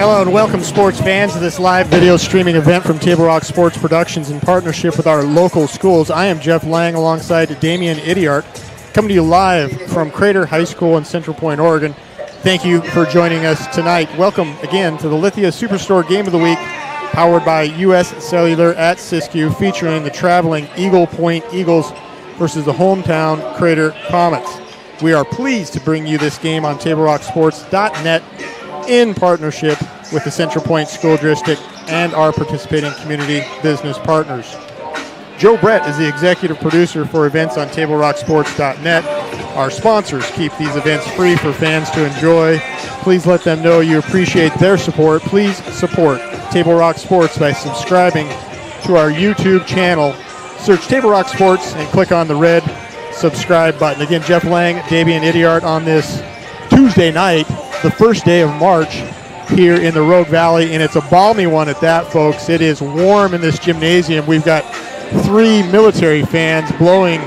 Hello and welcome, sports fans, to this live video streaming event from Table Rock Sports Productions in partnership with our local schools. I am Jeff Lang alongside Damian Idiart, coming to you live from Crater High School in Central Point, Oregon. Thank you for joining us tonight. Welcome again to the Lithia Superstore Game of the Week, powered by U.S. Cellular at Siskiyou, featuring the traveling Eagle Point Eagles versus the hometown Crater Comets. We are pleased to bring you this game on TableRockSports.net in partnership with the Central Point School District and our participating community business partners. Joe Brett is the executive producer for events on TableRockSports.net. Our sponsors keep these events free for fans to enjoy. Please let them know you appreciate their support. Please support Table Rock Sports by subscribing to our YouTube channel. Search Table Rock Sports and click on the red subscribe button. Again, Jeff Lang, Damian Idiart on this Tuesday night, the first day of March here in the Rogue Valley, and it's a balmy one at that, folks. It is warm in this gymnasium. We've got 3 military fans blowing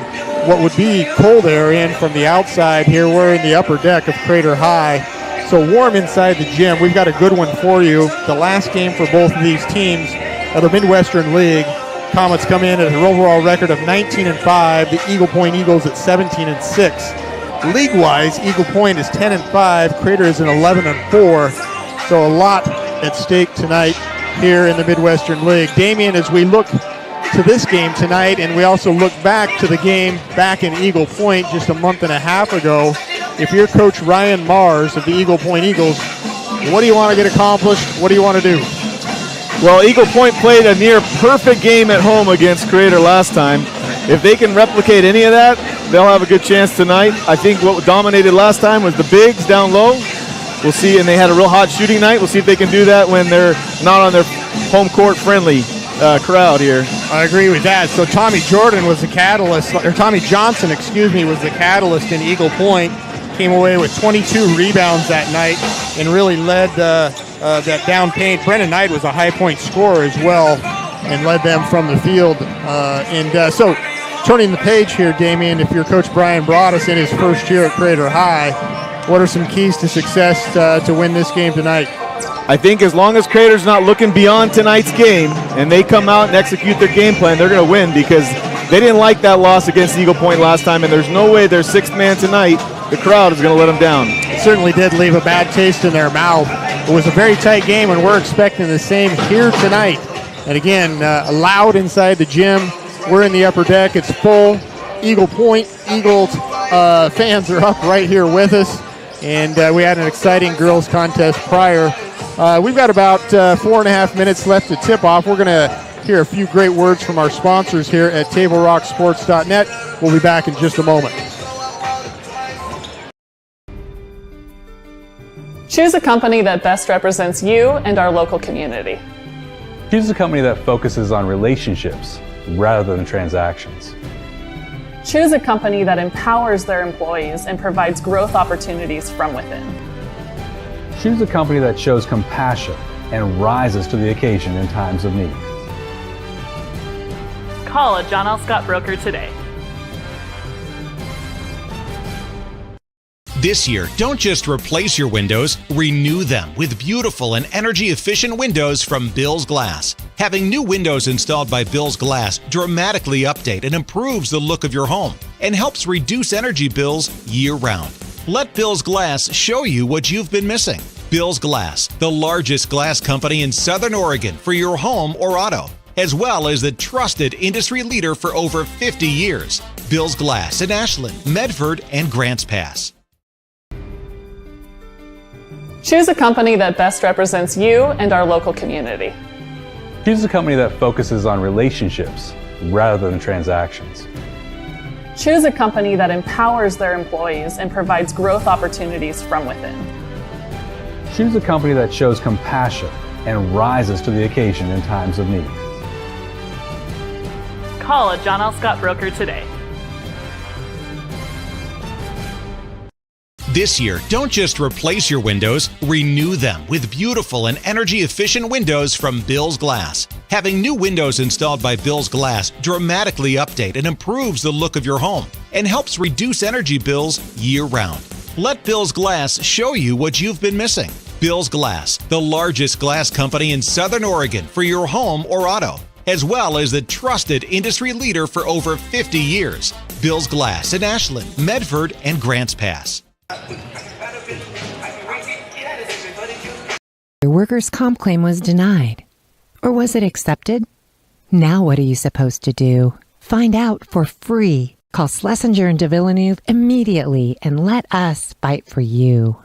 what would be cold air in from the outside here. We're in the upper deck of Crater High, so warm inside the gym. We've got a good one for you. The last game for both of these teams of the Midwestern League. Comets come in at an overall record of 19-5. The Eagle Point Eagles at 17-6. League-wise, Eagle Point is 10-5. Crater is an 11-4. So a lot at stake tonight here in the Midwestern League. Damian, as we look to this game tonight, and we also look back to the game back in Eagle Point just a month and a half ago, if you're Coach Ryan Mars of the Eagle Point Eagles, what do you want to get accomplished? What do you want to do? Well, Eagle Point played a near perfect game at home against Crater last time. If they can replicate any of that, they'll have a good chance tonight. I think what dominated last time was the bigs down low. We'll see, and they had a real hot shooting night. We'll see if they can do that when they're not on their home court friendly crowd here. I agree with that. So Tommy Jordan was the catalyst, or Tommy Johnson, excuse me, was the catalyst in Eagle Point. Came away with 22 rebounds that night and really led that down paint. Brennan Knight was a high point scorer as well and led them from the field. So turning the page here, Damian, if you're Coach Brian Broaddus in his first year at Crater High, what are some keys to success to win this game tonight? I think as long as Crater's not looking beyond tonight's game and they come out and execute their game plan, they're going to win, because they didn't like that loss against Eagle Point last time, and there's no way their sixth man tonight, the crowd, is going to let them down. It certainly did leave a bad taste in their mouth. It was a very tight game, and we're expecting the same here tonight. And again, loud inside the gym. We're in the upper deck. It's full. Eagle Point Eagles fans are up right here with us. And we had an exciting girls contest prior. We've got about 4.5 minutes left to tip off. We're going to hear a few great words from our sponsors here at TableRockSports.net. We'll be back in just a moment. Choose a company that best represents you and our local community. Choose a company that focuses on relationships rather than transactions. Choose a company that empowers their employees and provides growth opportunities from within. Choose a company that shows compassion and rises to the occasion in times of need. Call a John L. Scott broker today. This year, don't just replace your windows, renew them with beautiful and energy-efficient windows from Bill's Glass. Having new windows installed by Bill's Glass dramatically update and improves the look of your home and helps reduce energy bills year-round. Let Bill's Glass show you what you've been missing. Bill's Glass, the largest glass company in Southern Oregon for your home or auto, as well as the trusted industry leader for over 50 years. Bill's Glass in Ashland, Medford, and Grants Pass. Choose a company that best represents you and our local community. Choose a company that focuses on relationships rather than transactions. Choose a company that empowers their employees and provides growth opportunities from within. Choose a company that shows compassion and rises to the occasion in times of need. Call a John L. Scott broker today. This year, don't just replace your windows, renew them with beautiful and energy-efficient windows from Bill's Glass. Having new windows installed by Bill's Glass dramatically update and improves the look of your home and helps reduce energy bills year-round. Let Bill's Glass show you what you've been missing. Bill's Glass, the largest glass company in Southern Oregon for your home or auto, as well as the trusted industry leader for over 50 years. Bill's Glass in Ashland, Medford, and Grants Pass. Your workers' comp claim was denied. Or was it accepted? Now what are you supposed to do? Find out for free. Call Schlesinger and de Villeneuve immediately and let us fight for you.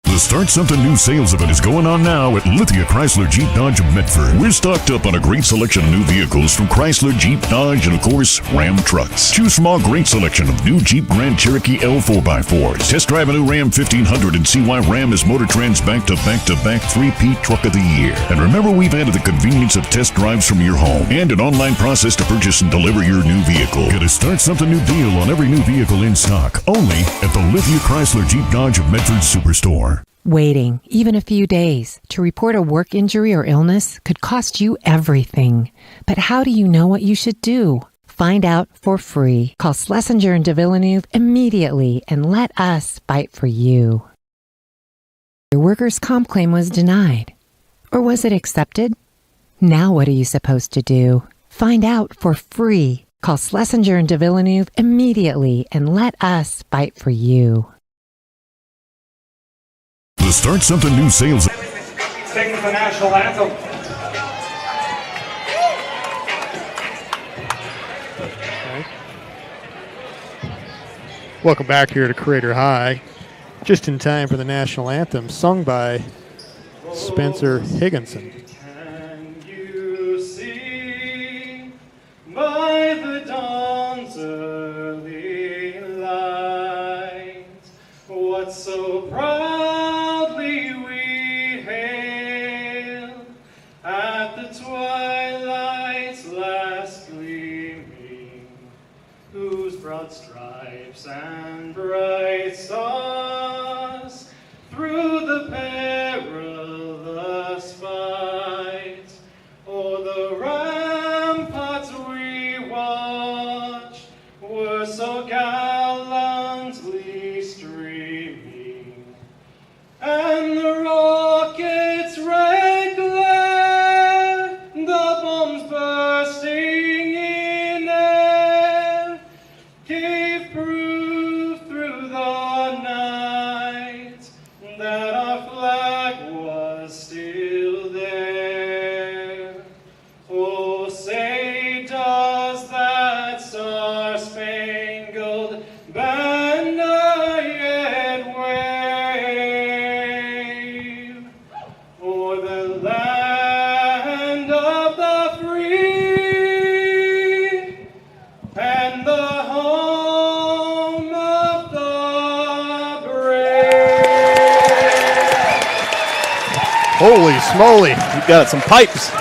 The Start Something New sales event is going on now at Lithia Chrysler Jeep Dodge of Medford. We're stocked up on a great selection of new vehicles from Chrysler, Jeep, Dodge, and of course, Ram trucks. Choose from our great selection of new Jeep Grand Cherokee L 4x4s. Test drive a new Ram 1500 and see why Ram is MotorTrend's back-to-back-to-back 3P Truck of the Year. And remember, we've added the convenience of test drives from your home and an online process to purchase and deliver your new vehicle. Get a Start Something New deal on every new vehicle in stock, only at the Lithia Chrysler Jeep Dodge of Medford Superstore. Waiting, even a few days, to report a work injury or illness could cost you everything. But how do you know what you should do? Find out for free. Call Schlesinger and de Villeneuve immediately and let us fight for you. Your workers' comp claim was denied. Or was it accepted? Now what are you supposed to do? Find out for free. Call Schlesinger and de Villeneuve immediately and let us fight for you. The Start Something New sales. Sing the national anthem. Welcome back here to Crater High. Just in time for the national anthem, sung by Spencer Higginson. Can you see by the dawn's early light what so proudly we hailed at the twilight's last gleaming, whose broad stripes and bright stars through the perilous fight o'er the ramparts we watched were so gallantly streaming, and the rocket's red glare, the bombs bursting in air, gave proof through the night that our flag was still there. Oh, say does that star-spangled banner yet wave o'er the land of the free and the home of the brave? Holy smoly. We've got some pipes.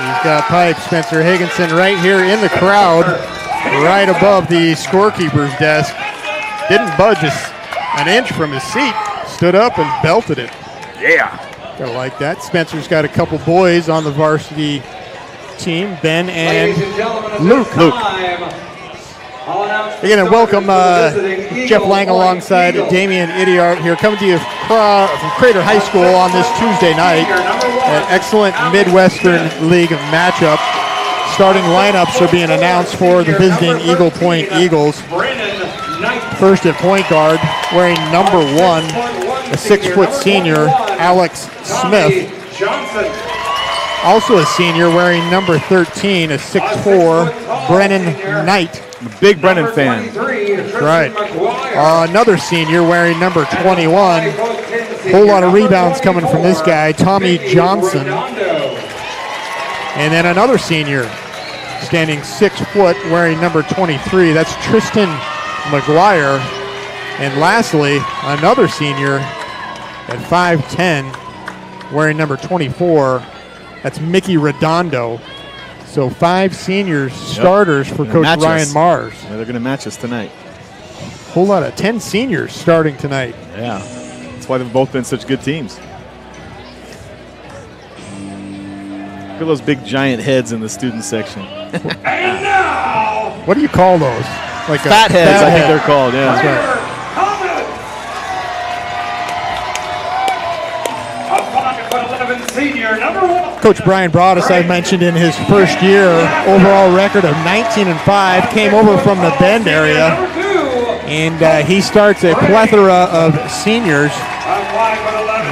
He's got pipes. Spencer Higginson right here in the crowd, right above the scorekeeper's desk. Didn't budge an inch from his seat. Stood up and belted it. Yeah. Gotta like that. Spencer's got a couple boys on the varsity team, Ben and Luke. Again, and welcome Jeff Lang alongside Damian Idiart here, coming to you from Crater High School on this Tuesday night. An excellent Midwestern League matchup. Starting lineups are being announced for the visiting Eagle Point Eagles. First at point guard, wearing number 1, a 6-foot senior, Alex Smith. Also a senior, wearing number 13, a 6'4", Brennan Knight. I'm a big Brennan fan. Right. Another senior wearing number 21. Whole lot of rebounds coming from this guy, Tommy Johnson. And then another senior standing 6 foot wearing number 23. That's Tristan McGuire. And lastly, another senior at 5'10", wearing number 24. That's Mickey Redondo. So 5 seniors starters for Coach Ryan Mars. Yeah, they're going to match us tonight. Whole lot of 10 seniors starting tonight. Yeah, that's why they've both been such good teams. Look at those big giant heads in the student section. And now, What do you call those? Like fat heads, I think they're called. Yeah, That's right. Coach Brian Broadus, I mentioned in his first year, overall record of 19-5, came over from the Bend area, and he starts a plethora of seniors.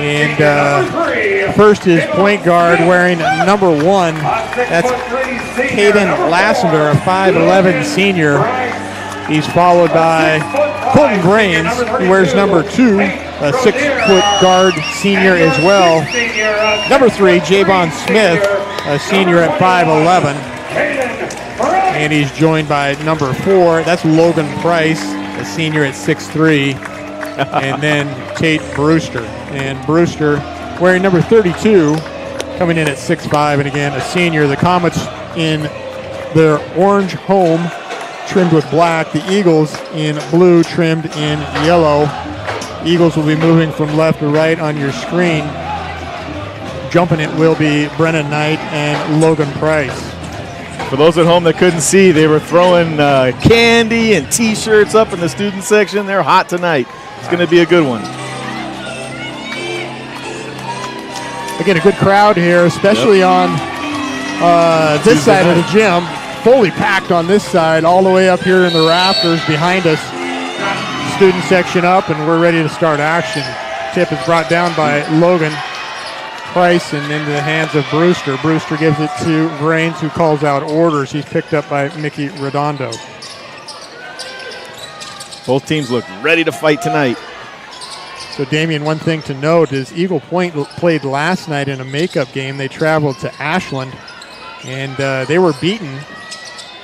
And first is point guard wearing number 1. That's Caden Lassender, a 5'11 senior. He's followed by Colton Brains, who wears number 2, a 6-foot guard senior as well. Number 3, Javon Smith, a senior at 5'11. And he's joined by number 4, that's Logan Price, a senior at 6'3. And then Tate Brewster. And Brewster wearing number 32, coming in at 6'5", and again, a senior. The Comets in their orange home, trimmed with black. The Eagles in blue, trimmed in yellow. Eagles will be moving from left to right on your screen. Jumping it will be Brennan Knight and Logan Price. For those at home that couldn't see, they were throwing candy and T-shirts up in the student section. They're hot tonight. It's going to be a good one. Again, a good crowd here, especially on this side of the gym. Fully packed on this side, all the way up here in the rafters behind us. Student section up, and we're ready to start action. Tip is brought down by Logan Price and into the hands of Brewster. Brewster gives it to Brains, who calls out orders. He's picked up by Mickey Redondo. Both teams look ready to fight tonight. So, Damian, one thing to note is Eagle Point played last night in a makeup game. They traveled to Ashland, and they were beaten.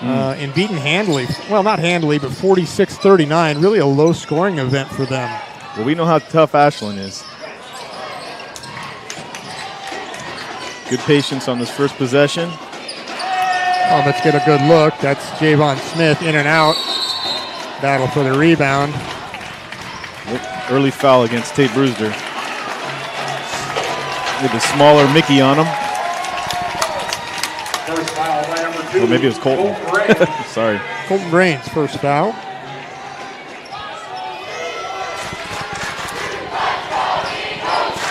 And beaten handily. Well, not handily, but 46-39. Really a low-scoring event for them. Well, we know how tough Ashland is. Good patience on this first possession. Oh, let's get a good look. That's Javon Smith in and out. Battle for the rebound. Early foul against Tate Brewster. With the smaller Mickey on him. Oh, maybe it was Colton. Sorry. Colton Brains, first foul.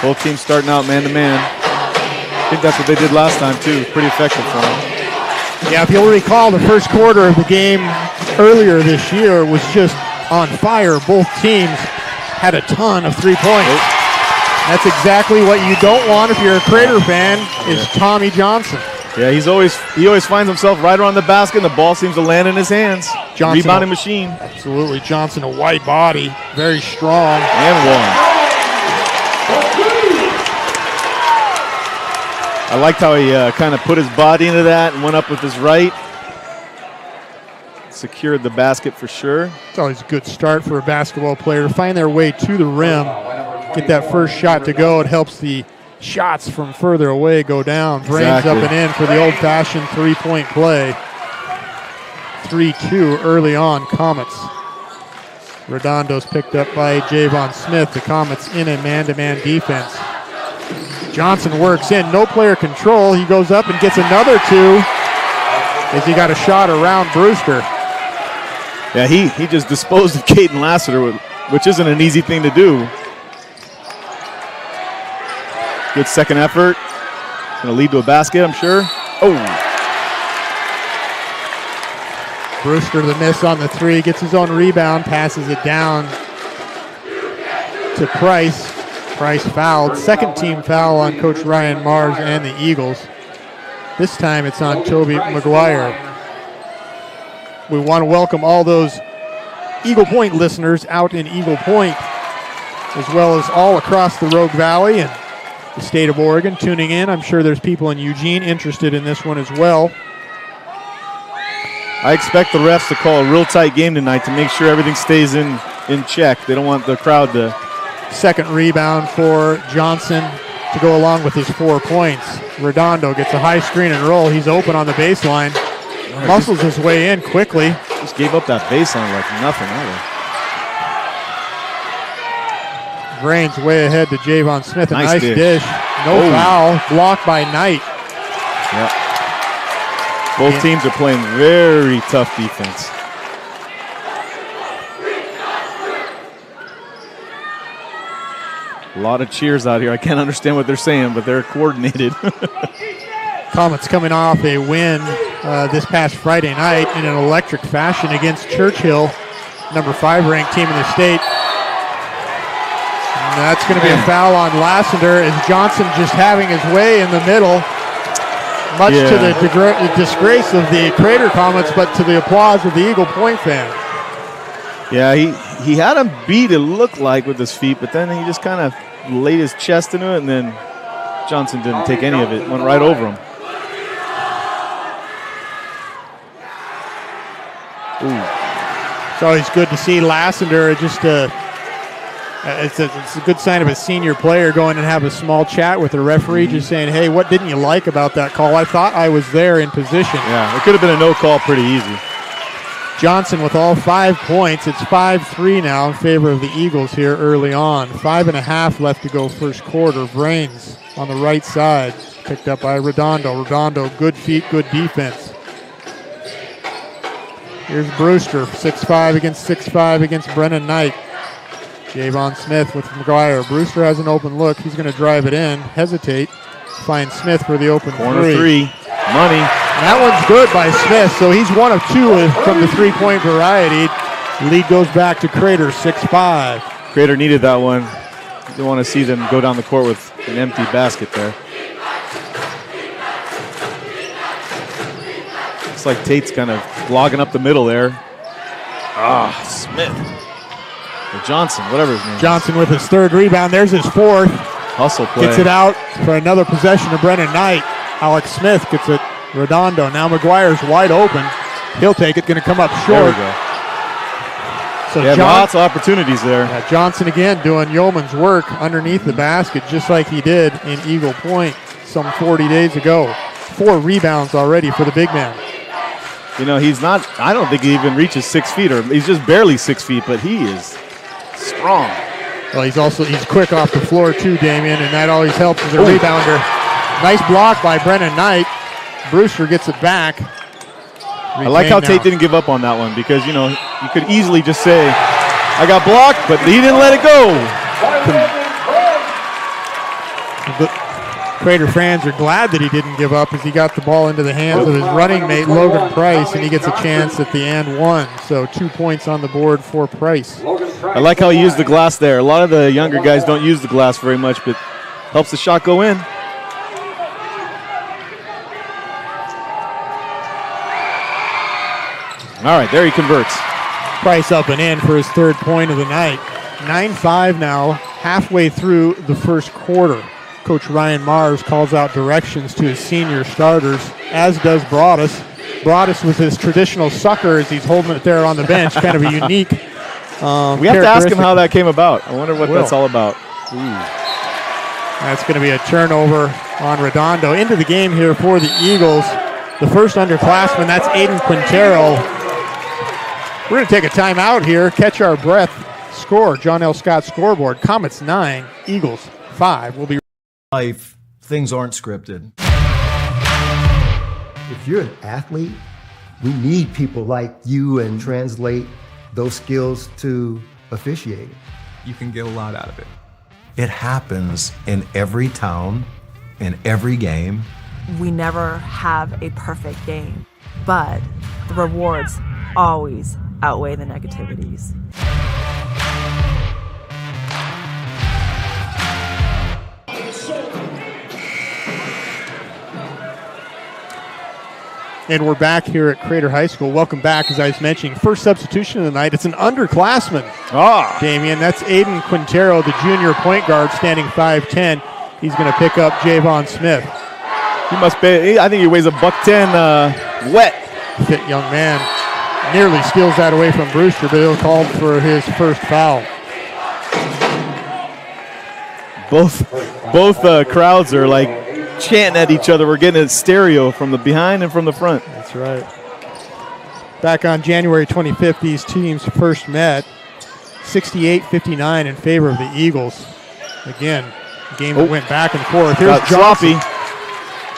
Both teams starting out man-to-man. I think that's what they did last time, too. Pretty effective for them. Yeah, if you'll recall, the first quarter of the game earlier this year was just on fire. Both teams had a ton of three-pointers. That's exactly what you don't want if you're a Crater fan, is Tommy Johnson. Yeah, he always finds himself right around the basket, and the ball seems to land in his hands. Johnson, rebounding machine. Absolutely. Johnson, a white body, very strong. And one. I liked how he kind of put his body into that and went up with his right. Secured the basket for sure. It's always a good start for a basketball player to find their way to the rim, get that first shot to go. It helps the shots from further away go down. Brains up and in for the old-fashioned three-point play. 3-2 early on, Comets. Redondo's picked up by Javon Smith. The Comets in a man-to-man defense. Johnson works in, no player control. He goes up and gets another two as he got a shot around Brewster. Yeah, he just disposed of Caden Lassiter, which isn't an easy thing to do. Good second effort. Going to lead to a basket, I'm sure. Oh. Brewster the miss on the three, gets his own rebound, passes it down to Price. Price fouled. Second team foul on Coach Ryan Mars and the Eagles. This time it's on Toby McGuire. We want to welcome all those Eagle Point listeners out in Eagle Point, as well as all across the Rogue Valley and the state of Oregon tuning in. I'm sure there's people in Eugene interested in this one as well. I expect the refs to call a real tight game tonight to make sure everything stays in check. They don't want the crowd to... Second rebound for Johnson to go along with his 4 points. Redondo gets a high screen and roll. He's open on the baseline. Muscles his way in quickly. Just gave up that baseline like nothing. Brains way ahead to Javon Smith. A nice dish. No foul. Blocked by Knight. Yep. Both teams are playing very tough defense. A lot of cheers out here. I can't understand what they're saying, but they're coordinated. Comets coming off a win this past Friday night in an electric fashion against Churchill, number 5 ranked team in the state. And that's going to be a foul on Lassiter as Johnson just having his way in the middle, much to the disgrace of the Crater Comets, but to the applause of the Eagle Point fans. Yeah, he had him beat, it looked like, with his feet, but then he just kind of laid his chest into it, and then Johnson didn't take any of it, went right over him. Ooh. It's always good to see Lassiter. Just it's a good sign of a senior player going and have a small chat with the referee, just saying, hey, what didn't you like about that call? I thought I was there in position. Yeah, it could have been a no call pretty easy. Johnson with all 5 points. It's 5-3 now in favor of the Eagles here early on. 5.5 left to go first quarter. Brains on the right side, picked up by Redondo. Redondo, good feet, good defense. Here's Brewster, 6'5" against 6'5" against Brennan Knight. Javon Smith with McGuire. Brewster has an open look. He's going to drive it in, hesitate, find Smith for the open corner three. Money. And that one's good by Smith, so he's 1 of 2 from the three-point variety. Lead goes back to Crater, 6-5. Crater needed that one. You don't want to see them go down the court with an empty basket there. Looks like Tate's kind of logging up the middle there. Smith. Or Johnson, whatever his name Johnson with his 3rd rebound. There's his 4th. Hustle play. Gets it out for another possession to Brennan Knight. Alex Smith gets it. Redondo. Now McGuire's wide open. He'll take it. Going to come up short. There we go. So lots of opportunities there. Johnson again doing yeoman's work underneath the basket, just like he did in Eagle Point some 40 days ago. 4 rebounds already for the big man. You know, he's not, I don't think he even reaches 6 feet, or he's just barely 6 feet, but he is strong. Well, he's quick off the floor too, Damian, and that always helps as a rebounder. Nice block by Brennan Knight. Brewster gets it back. I like how Tate didn't give up on that one, because, you know, you could easily just say, I got blocked, but he didn't let it go. The Crater fans are glad that he didn't give up as he got the ball into the hands of his running mate, Logan Price, and he gets a chance at the and 1. So 2 points on the board for Price. I like how he used the glass there. A lot of the younger guys don't use the glass very much, but helps the shot go in. All right, there he converts. Price up and in for his 3rd point of the night. 9-5 now, halfway through the first quarter. Coach Ryan Mars calls out directions to his senior starters, as does Broadus. Broadus with his traditional sucker as he's holding it there on the bench, kind of a unique we have to ask him how that came about. I wonder what that's all about. That's going to be a turnover on Redondo. Into the game here for the Eagles. The first underclassman, that's Aiden Quintero. We're going to take a timeout here, catch our breath, score, John L. Scott scoreboard. Comets 9, Eagles 5. We'll be life, things aren't scripted. If you're an athlete, we need people like you and translate those skills to officiating. You can get a lot out of it. It happens in every town, in every game. We never have a perfect game, but the rewards always outweigh the negativities. And we're back here at Crater High School. Welcome back, as I was mentioning. First substitution of the night. It's an underclassman, Damian. That's Aiden Quintero, the junior point guard, standing 5'10". He's going to pick up Javon Smith. He must be, I think he weighs $110 wet. Fit young man. Nearly steals that away from Brewster, but he'll call for his first foul. Both crowds are like chanting at each other. We're getting a stereo from the behind and from the front. That's right. Back on January 25th, these teams first met. 68-59 in favor of the Eagles. Again, a game that went back and forth. Here's Johnson.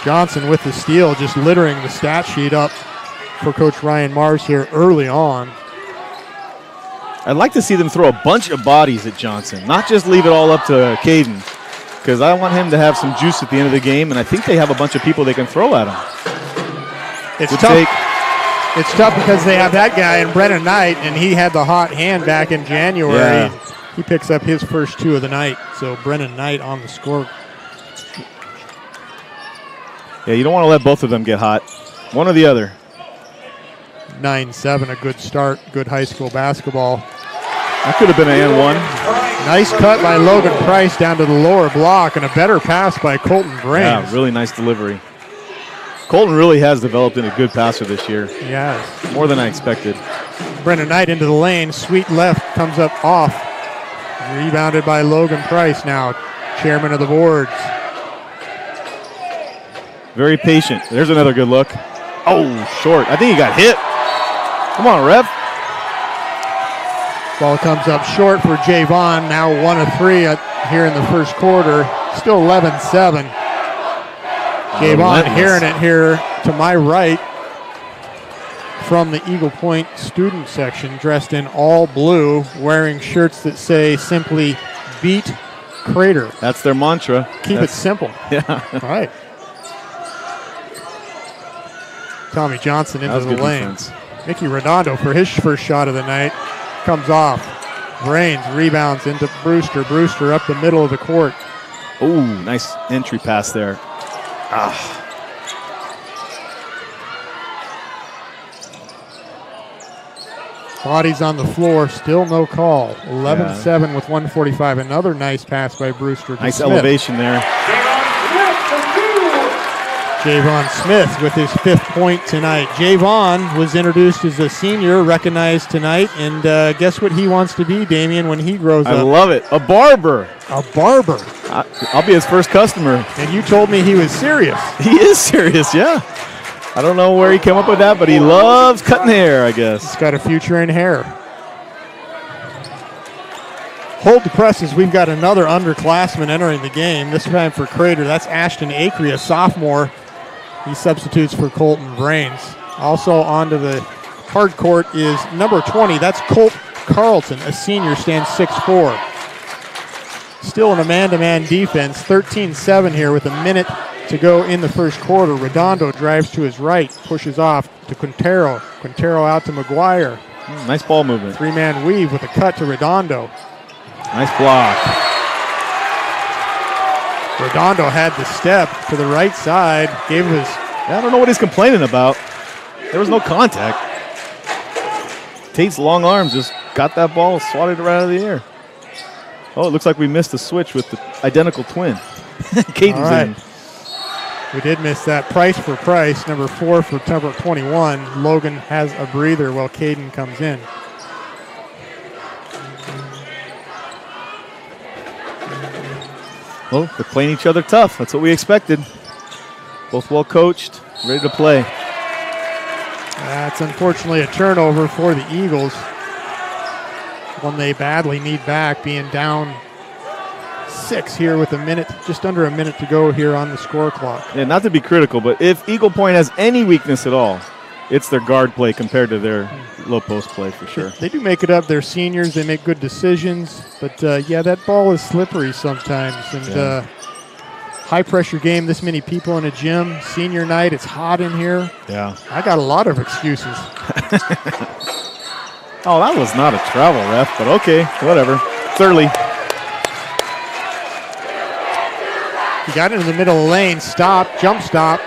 Johnson with the steal, just littering the stat sheet up for Coach Ryan Mars here early on. I'd like to see them throw a bunch of bodies at Johnson, not just leave it all up to Caden. because I want him to have some juice at the end of the game, and I think they have a bunch of people they can throw at him. It's tough. It's tough because they have that guy and Brennan Knight, and he had the hot hand back in January. Yeah. He picks up his first 2 of the night. So Brennan Knight on the score. Yeah, you don't want to let both of them get hot. One or the other. 9-7, a good start. Good high school basketball. That could have been an and one. Nice cut by Logan Price down to the lower block, and a better pass by Colton Brains. Yeah, really nice delivery. Colton really has developed into a good passer this year. Yes. More than I expected. Brennan Knight into the lane. Sweet left comes up off. Rebounded by Logan Price now, chairman of the boards. Very patient. There's another good look. Oh, short. I think he got hit. Come on, ref. Ball comes up short for Javon. Now 1 of 3 here in the first quarter. Still 11-7. Javon hearing it here to my right from the Eagle Point student section, dressed in all blue, wearing shirts that say simply "Beat Crater." That's their mantra. Keep it simple. Yeah. All right. Tommy Johnson into the lane. Defense. Mickey Redondo for his first shot of the night. Comes off. Brains rebounds into Brewster. Brewster up the middle of the court. Oh, nice entry pass there. Bodies on the floor, still no call. 11-7 with 1:45. Another nice pass by Brewster. Nice Smith. elevation there. Javon Smith with his 5th point tonight. Javon was introduced as a senior, recognized tonight, and guess what he wants to be, Damian, when he grows up? I love it. A barber. A barber. I'll be his first customer. And you told me he was serious. He is serious, yeah. I don't know where he came up with that, but he loves cutting hair, I guess. He's got a future in hair. Hold the presses. We've got another underclassman entering the game, this time for Crater. That's Ashton Acree, a sophomore. He substitutes for Colton Brains. Also onto the hard court is number 20. That's Colt Carlton, a senior, stands 6'4". Still in a man-to-man defense. 13-7 here with a minute to go in the first quarter. Redondo drives to his right, pushes off to Quintero. Quintero out to McGuire. Nice ball movement. 3-man weave with a cut to Redondo. Nice block. Redondo had the step to the right side. Gave his. I don't know what he's complaining about. There was no contact. Tate's long arms just got that ball, swatted it right out of the air. Oh, it looks like we missed a switch with the identical twin. Caden's in. We did miss that. Price for Price, number 4 for number 21. Logan has a breather while Caden comes in. Well, they're playing each other tough. That's what we expected. Both well coached, ready to play. That's unfortunately a turnover for the Eagles. One they badly need back, being down 6 here with just under a minute to go here on the score clock. Yeah, not to be critical, but if Eagle Point has any weakness at all, it's their guard play compared to their low post play for sure. They do make it up. They're seniors. They make good decisions. But, yeah, that ball is slippery sometimes. And high pressure game, this many people in a gym. Senior night, it's hot in here. Yeah. I got a lot of excuses. Oh, that was not a travel, ref, but okay, whatever. It's early. He got into the middle of the lane, stopped, jump stop,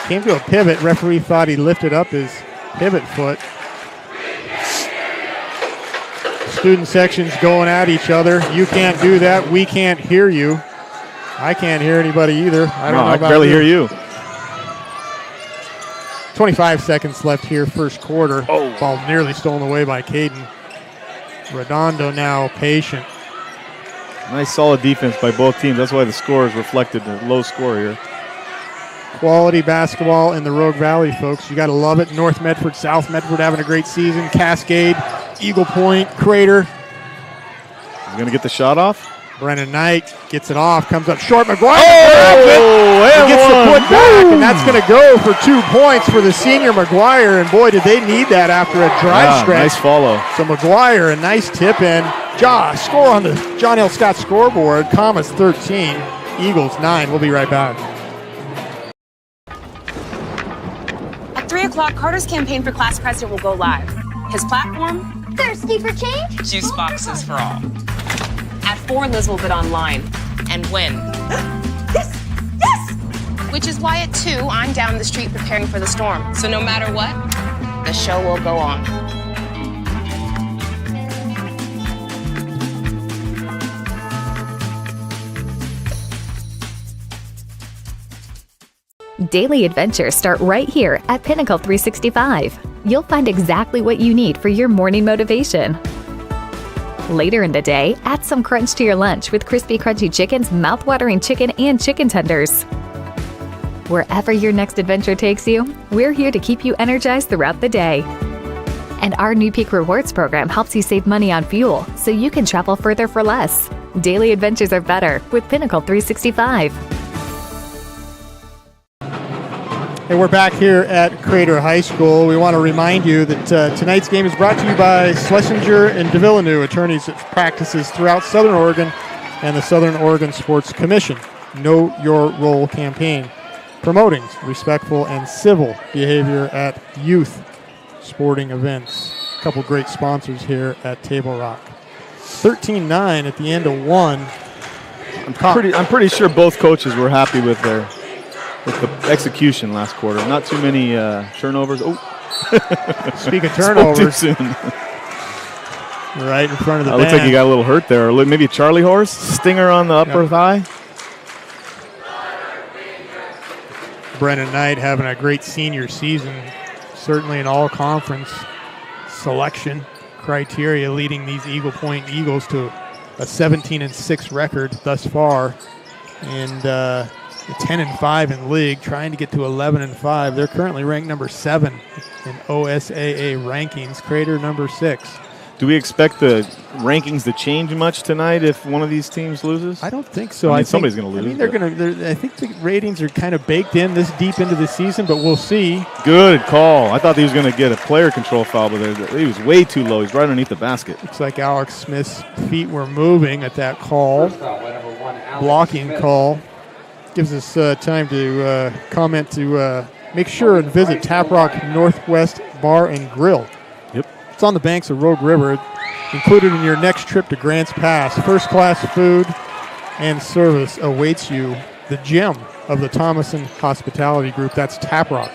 came to a pivot. Referee thought he lifted up his pivot foot. Student sections going at each other. You can't do that. We can't hear you. I can't hear anybody either. I don't know I about can barely hear you. 25 seconds left here, first quarter. Oh. Ball nearly stolen away by Caden. Redondo now patient. Nice solid defense by both teams. That's why the score is reflected in the low score here. Quality basketball in the Rogue Valley, folks. You got to love it. North Medford, South Medford having a great season. Cascade, Eagle Point, Crater. He's going to get the shot off. Brennan Knight gets it off, comes up short. McGuire and gets the put back, and that's going to go for 2 points for the senior McGuire. And boy, did they need that after a drive stretch. Nice follow. So McGuire, a nice tip in. Score on the John L. Scott scoreboard. Commas 13. Eagles 9. We'll be right back. At 3 o'clock, Carter's campaign for class president will go live. His platform? Thirsty for change? Juice boxes for all. At 4, Liz will bid online and win. Yes! Yes! Which is why at 2, I'm down the street preparing for the storm. So no matter what, the show will go on. Daily adventures start right here at Pinnacle 365. You'll find exactly what you need for your morning motivation. Later in the day, add some crunch to your lunch with Crispy Crunchy Chicken's mouth-watering chicken and chicken tenders. Wherever your next adventure takes you, we're here to keep you energized throughout the day. And our new Peak Rewards program helps you save money on fuel so you can travel further for less. Daily adventures are better with Pinnacle 365. And we're back here at Crater High School. We want to remind you that tonight's game is brought to you by Schlesinger and DeVilleneuve, attorneys that practices throughout Southern Oregon and the Southern Oregon Sports Commission. Know Your Role campaign, promoting respectful and civil behavior at youth sporting events. A couple great sponsors here at Table Rock. 13-9 at the end of 1. I'm pretty sure both coaches were happy with the execution last quarter. Not too many turnovers. Oh, speak of turnovers, too soon. Right in front of the band. Looks like he got a little hurt there. Or maybe a Charlie horse stinger on the upper thigh. Brennan Knight having a great senior season, certainly an all-conference selection criteria, leading these Eagle Point Eagles to a 17-6 record thus far, and 10-5 in league, trying to get to 11-5. They're currently ranked number 7 in OSAA rankings. Crater number 6. Do we expect the rankings to change much tonight if one of these teams loses? I don't think so. I mean, somebody's going to lose. I mean, I think the ratings are kind of baked in this deep into the season, but we'll see. Good call. I thought he was going to get a player control foul, but he was way too low. He's right underneath the basket. Looks like Alex Smith's feet were moving at that call. Blocking call. Gives us time to comment to make sure and visit Tap Rock Northwest Bar and Grill. Yep. It's on the banks of Rogue River, included in your next trip to Grants Pass. First-class food and service awaits you. The gem of the Thomason Hospitality Group. That's Tap Rock.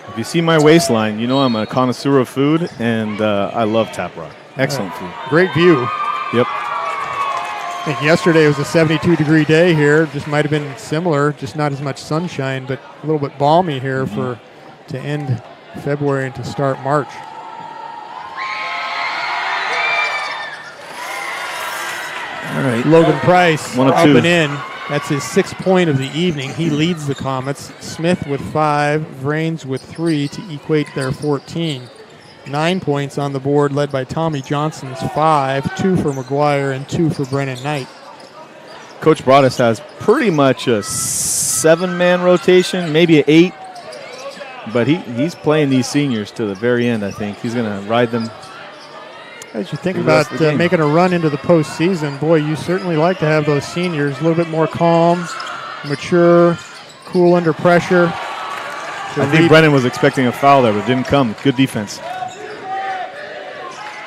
If you see my waistline, you know I'm a connoisseur of food, and I love Tap Rock. Excellent food. Great view. Yep. I think yesterday was a 72-degree day here. Just might have been similar, just not as much sunshine, but a little bit balmy here to end February and to start March. All right. Logan Price 1 of up 2. and in. That's his 6th point of the evening. He leads the Comets. Smith with 5, Vrains with 3 to equate their 14. 9 points on the board, led by Tommy Johnson's 5, 2 for McGuire and 2 for Brennan Knight. Coach Broadus has pretty much a 7-man rotation, maybe an 8, but he's playing these seniors to the very end, I think. He's going to ride them. As you think about making a run into the postseason, boy, you certainly like to have those seniors a little bit more calm, mature, cool under pressure. I think Brennan was expecting a foul there, but it didn't come. Good defense.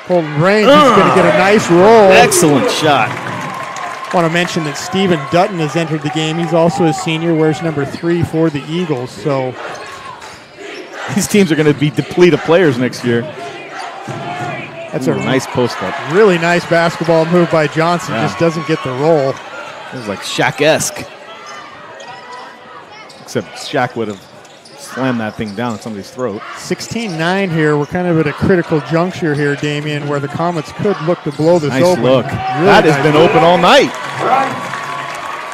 Colton Vrains is going to get a nice roll. Excellent shot. Want to mention that Stephen Dutton has entered the game. He's also a senior, wears number 3 for the Eagles. So these teams are going to be depleted of players next year. That's a nice post up. Really nice basketball move by Johnson. Just doesn't get the roll. It was like Shaq-esque. Except Shaq would have slammed that thing down at somebody's throat. 16-9 here. We're kind of at a critical juncture here, Damien, where the Comets could look to blow this nice open. Look. Really that has been open all night.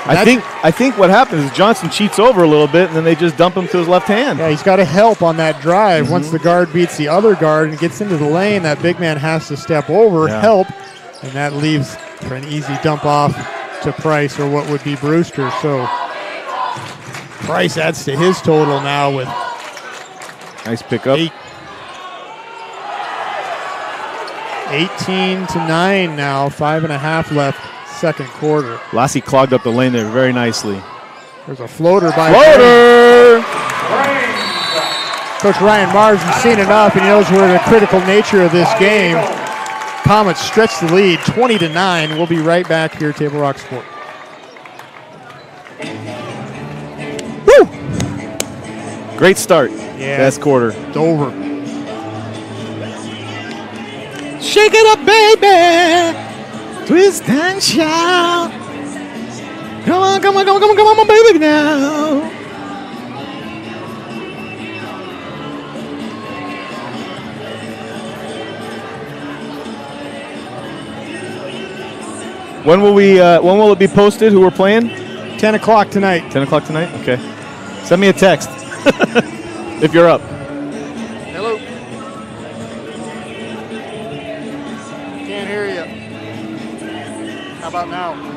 I think what happens is Johnson cheats over a little bit, and then they just dump him to his left hand. Yeah, he's got to help on that drive. Once the guard beats the other guard and gets into the lane, that big man has to step over, help, and that leaves for an easy dump off to Price or what would be Brewster. So Price adds to his total now with nice pickup. 18-9 now, 5.5 left, second quarter. Lassie clogged up the lane there very nicely. There's a floater by Floater! Coach Ryan Mars has seen enough, and he knows we're in the critical nature of this game. Comets stretch the lead 20-9. We'll be right back here at Table Rock Sport. Woo! Great start. Yeah. Last quarter. It's over. Shake it up, baby. Twist and shout. Come on, come on, come on, come on, come on, baby now. When will it be posted who we're playing? 10 o'clock tonight. 10 o'clock tonight? Okay. Send me a text if you're up. Hello. Can't hear you. How about now?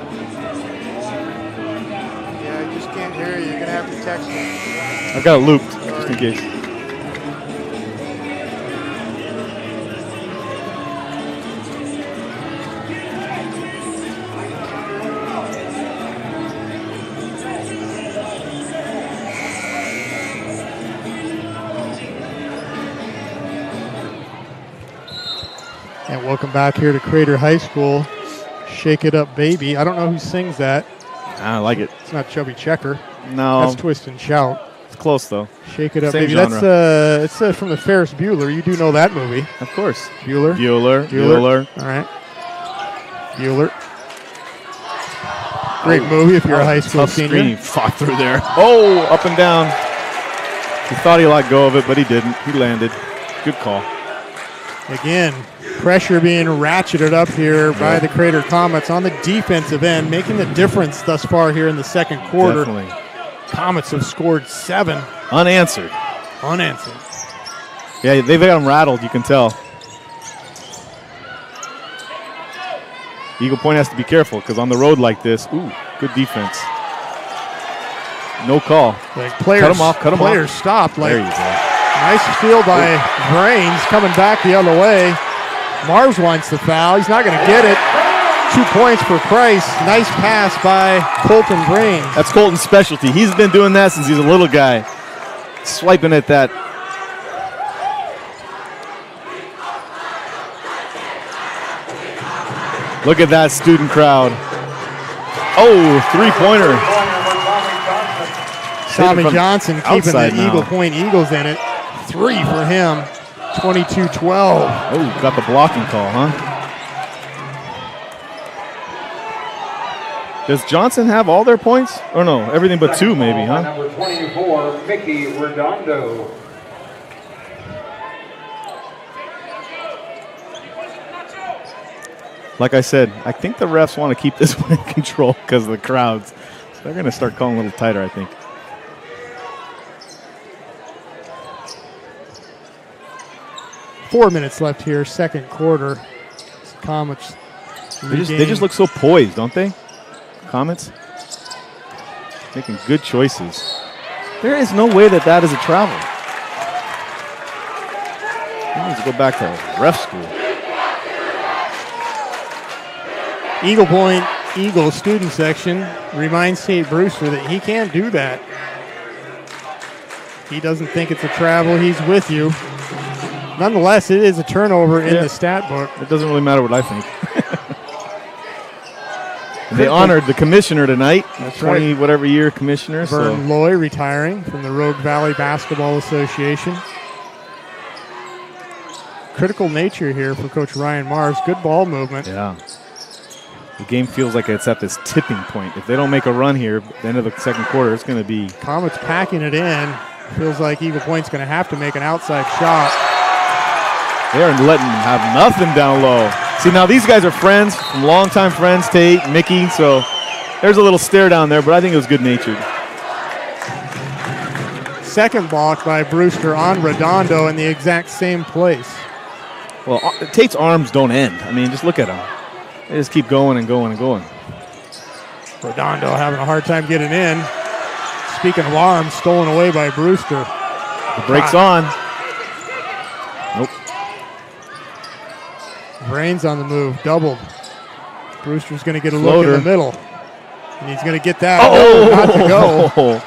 Yeah, I just can't hear you. You're going to have to text me. I've got it looped, just in case. And welcome back here to Crater High School. Shake It Up, Baby. I don't know who sings that. I like it. It's not Chubby Checker. No. That's Twist and Shout. It's close, though. Shake It Up, Same Baby. genre. That's from the Ferris Bueller. You do know that movie. Of course. Bueller. Bueller. All right. Bueller. Great movie if you're a high school tough senior. screen. He fought through there. Oh, up and down. He thought he let go of it, but he didn't. He landed. Good call. Again, pressure being ratcheted up here by the Crater Comets on the defensive end, making the difference thus far here in the second quarter. Definitely. Comets have scored 7. Unanswered. Yeah, they've got them rattled, you can tell. Eagle Point has to be careful because on the road like this, good defense. No call. Players, cut him off. Players stopped. There you go. Nice steal by Brains coming back the other way. Mars wants the foul. He's not going to get it. 2 points for Price. Nice pass by Colton Brains. That's Colton's specialty. He's been doing that since he's a little guy. Swiping at that. Look at that student crowd. Oh, three-pointer. Tommy Johnson keeping the now. Eagle Point Eagles in it. 3 for him. 22-12. Oh, got the blocking call, huh? Does Johnson have all their points? Or no, everything but 2 maybe, huh? Number 24, Mickey Redondo. Like I said, I think the refs want to keep this one in control because of the crowds. So they're going to start calling a little tighter, I think. Four minutes left here, second quarter. Comets. They just look so poised, don't they? Comets? Making good choices. There is no way that is a travel. He needs to go back to ref school. Eagle Point Eagle student section reminds Tate Brewster that he can't do that. He doesn't think it's a travel. He's with you. Nonetheless, it is a turnover in the stat book. It doesn't really matter what I think. They honored the commissioner tonight. That's 20 right. whatever year commissioner. Vern Loy retiring from the Rogue Valley Basketball Association. Critical nature here for Coach Ryan Mars. Good ball movement. Yeah. The game feels like it's at this tipping point. If they don't make a run here at the end of the second quarter, it's going to be... Comets packing it in. Feels like Eagle Point's going to have to make an outside shot. They are letting them have nothing down low. See, now these guys are friends, longtime friends, Tate, Mickey, so there's a little stare down there, but I think it was good-natured. Second block by Brewster on Redondo in the exact same place. Well, Tate's arms don't end. I mean, just look at them. They just keep going and going and going. Redondo having a hard time getting in. Speaking of arms, stolen away by Brewster. The break's on. Nope. Brains on the move, doubled. Brewster's going to get a look in the middle. And he's going to get that. Oh! Not to go.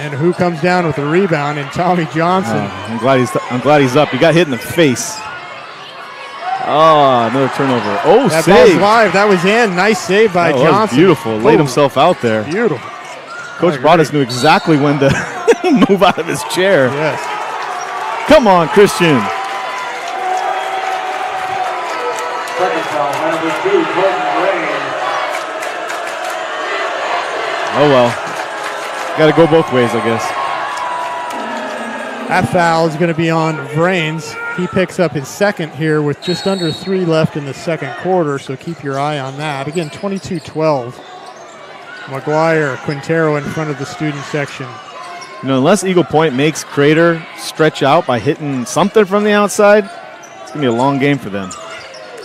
And who comes down with the rebound? And Tommy Johnson. I'm glad he's up. He got hit in the face. Oh, another turnover. Oh, that save. That was live. That was in. Nice save by Johnson. Beautiful. Laid himself out there. Beautiful. Coach Broadus knew exactly when to move out of his chair. Yes. Come on, Christian. Second foul, number 2, Colton Rain. Oh, well. Got to go both ways, I guess. That foul is going to be on Vrains. He picks up his second here with just under 3 left in the second quarter, so keep your eye on that. Again, 22-12. McGuire, Quintero in front of the student section. You know, unless Eagle Point makes Crater stretch out by hitting something from the outside, it's going to be a long game for them.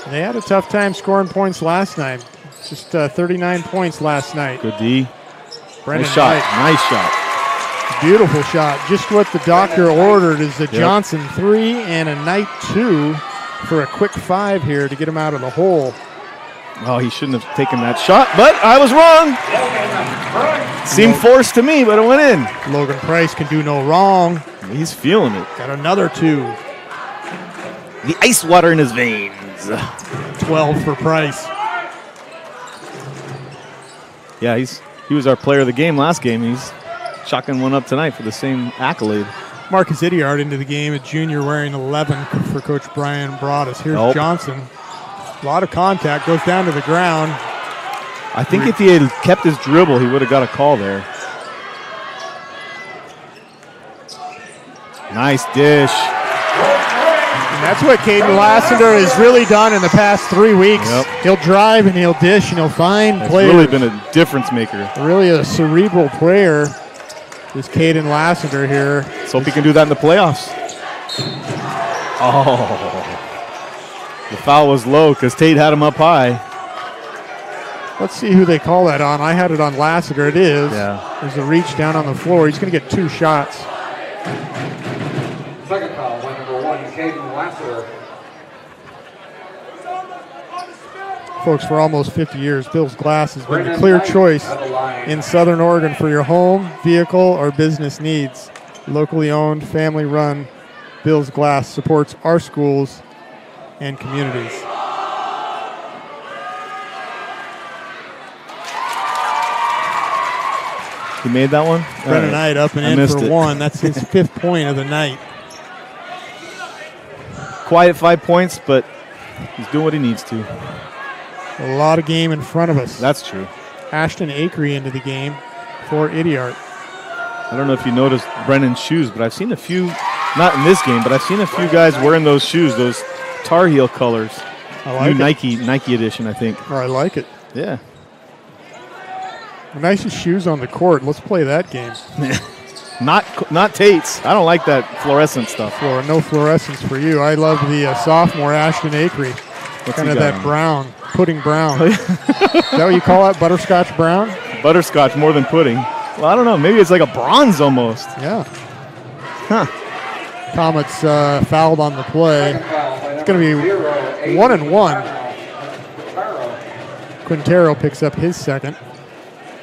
They had a tough time scoring points last night. Just 39 points last night. Good D. Brennan nice shot. Knight. Nice shot. Beautiful shot. Just what the doctor ordered is a Johnson 3 and a Knight 2 for a quick 5 here to get him out of the hole. Oh, he shouldn't have taken that shot, but I was wrong. Seemed forced to me, but it went in. Logan Price can do no wrong. He's feeling it. Got another 2. The ice water in his veins. 12 for Price. Yeah, he was our player of the game last game. He's chalking one up tonight for the same accolade. Marcus Idiard into the game, a junior wearing 11 for Coach Brian Broadus. Here's Johnson. A lot of contact, goes down to the ground. I think if he had kept his dribble, he would have got a call there. Nice dish. And that's what Caden Lassiter has really done in the past 3 weeks. Yep. He'll drive and he'll dish and he'll find It's players. really been a difference maker. Really a cerebral player, this Caden Lassiter here. Let's hope he can do that in the playoffs. Oh. The foul was low because Tate had him up high. Let's see who they call that on. I had it on Lassiter. It is. Yeah. There's a reach down on the floor. He's going to get 2 shots. Second foul, number 1, Caden Lassiter. Folks, for almost 50 years, Bill's Glass has been the clear choice in Southern Oregon for your home, vehicle, or business needs. Locally owned, family run, Bill's Glass supports our schools and communities. He made that one? Brennan Knight up and in for 1. That's his 5th point of the night. Quiet 5 points, but he's doing what he needs to. A lot of game in front of us. That's true. Ashton Akery into the game for Idiart. I don't know if you noticed Brennan's shoes, but I've seen a few, not in this game, but I've seen a few guys wearing those shoes, those Tar Heel colors. I like New Nike edition, I think. I like it. Yeah. The nicest shoes on the court. Let's play that game. Not Tate's. I don't like that fluorescent stuff. No fluorescence for you. I love the sophomore Ashton Akery. Kind of that on? Brown, pudding brown. Is that what you call that? Butterscotch brown? Butterscotch more than pudding. Well, I don't know. Maybe it's like a bronze almost. Yeah. Huh. Comets fouled on the play. It's going to be 1-1. Quintero picks up his second.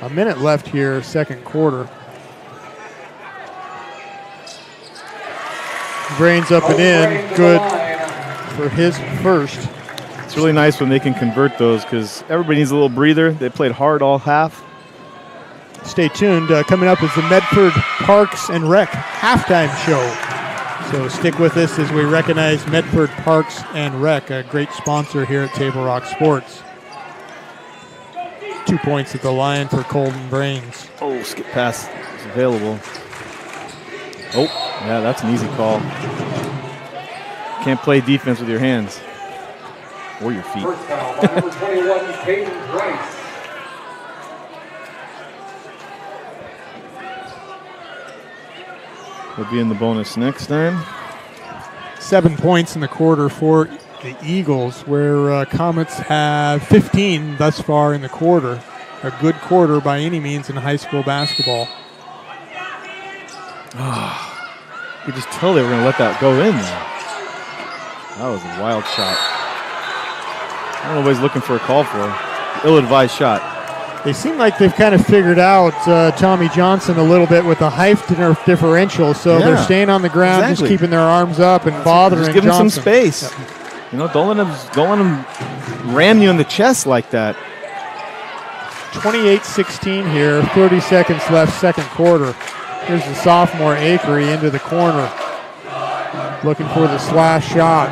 A minute left here, second quarter. Brains up and in, good for his first. It's really nice when they can convert those because everybody needs a little breather. They played hard all half. Stay tuned. Coming up is the Medford Parks and Rec halftime show. So stick with us as we recognize Medford Parks and Rec, a great sponsor here at Table Rock Sports. 2 points at the line for Colton Brains. Oh, skip pass is available. Oh, yeah, that's an easy call. Can't play defense with your hands or your feet. First foul, number 21, Caden Price. We'll be in the bonus next time. 7 points in the quarter for the Eagles, where Comets have 15 thus far in the quarter. A good quarter by any means in high school basketball. You could just tell they were going to let that go in there. That was a wild shot. I don't know what he's looking for a call for. Ill-advised shot. They seem like they've kind of figured out Tommy Johnson a little bit with the height differential, so they're staying on the ground, just keeping their arms up and bothering Just give him Johnson. some space. Yep. You know, don't let him ram you in the chest like that. 28-16 here, 30 seconds left, second quarter. Here's the sophomore Akery into the corner, looking for the slash shot.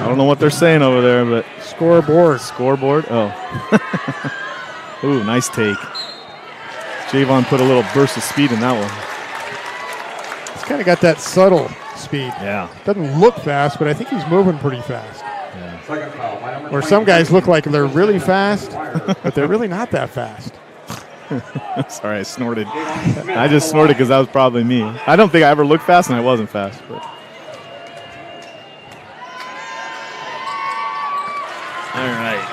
I don't know what they're saying over there, but scoreboard. Scoreboard? Oh. Ooh, nice take. Javon put a little burst of speed in that one. He's kind of got that subtle speed. Yeah. Doesn't look fast, but I think he's moving pretty fast. Or some guys look like they're really fast, but they're really not that fast. Sorry, I snorted. I just snorted because that was probably me. I don't think I ever looked fast, and I wasn't fast. But. All right.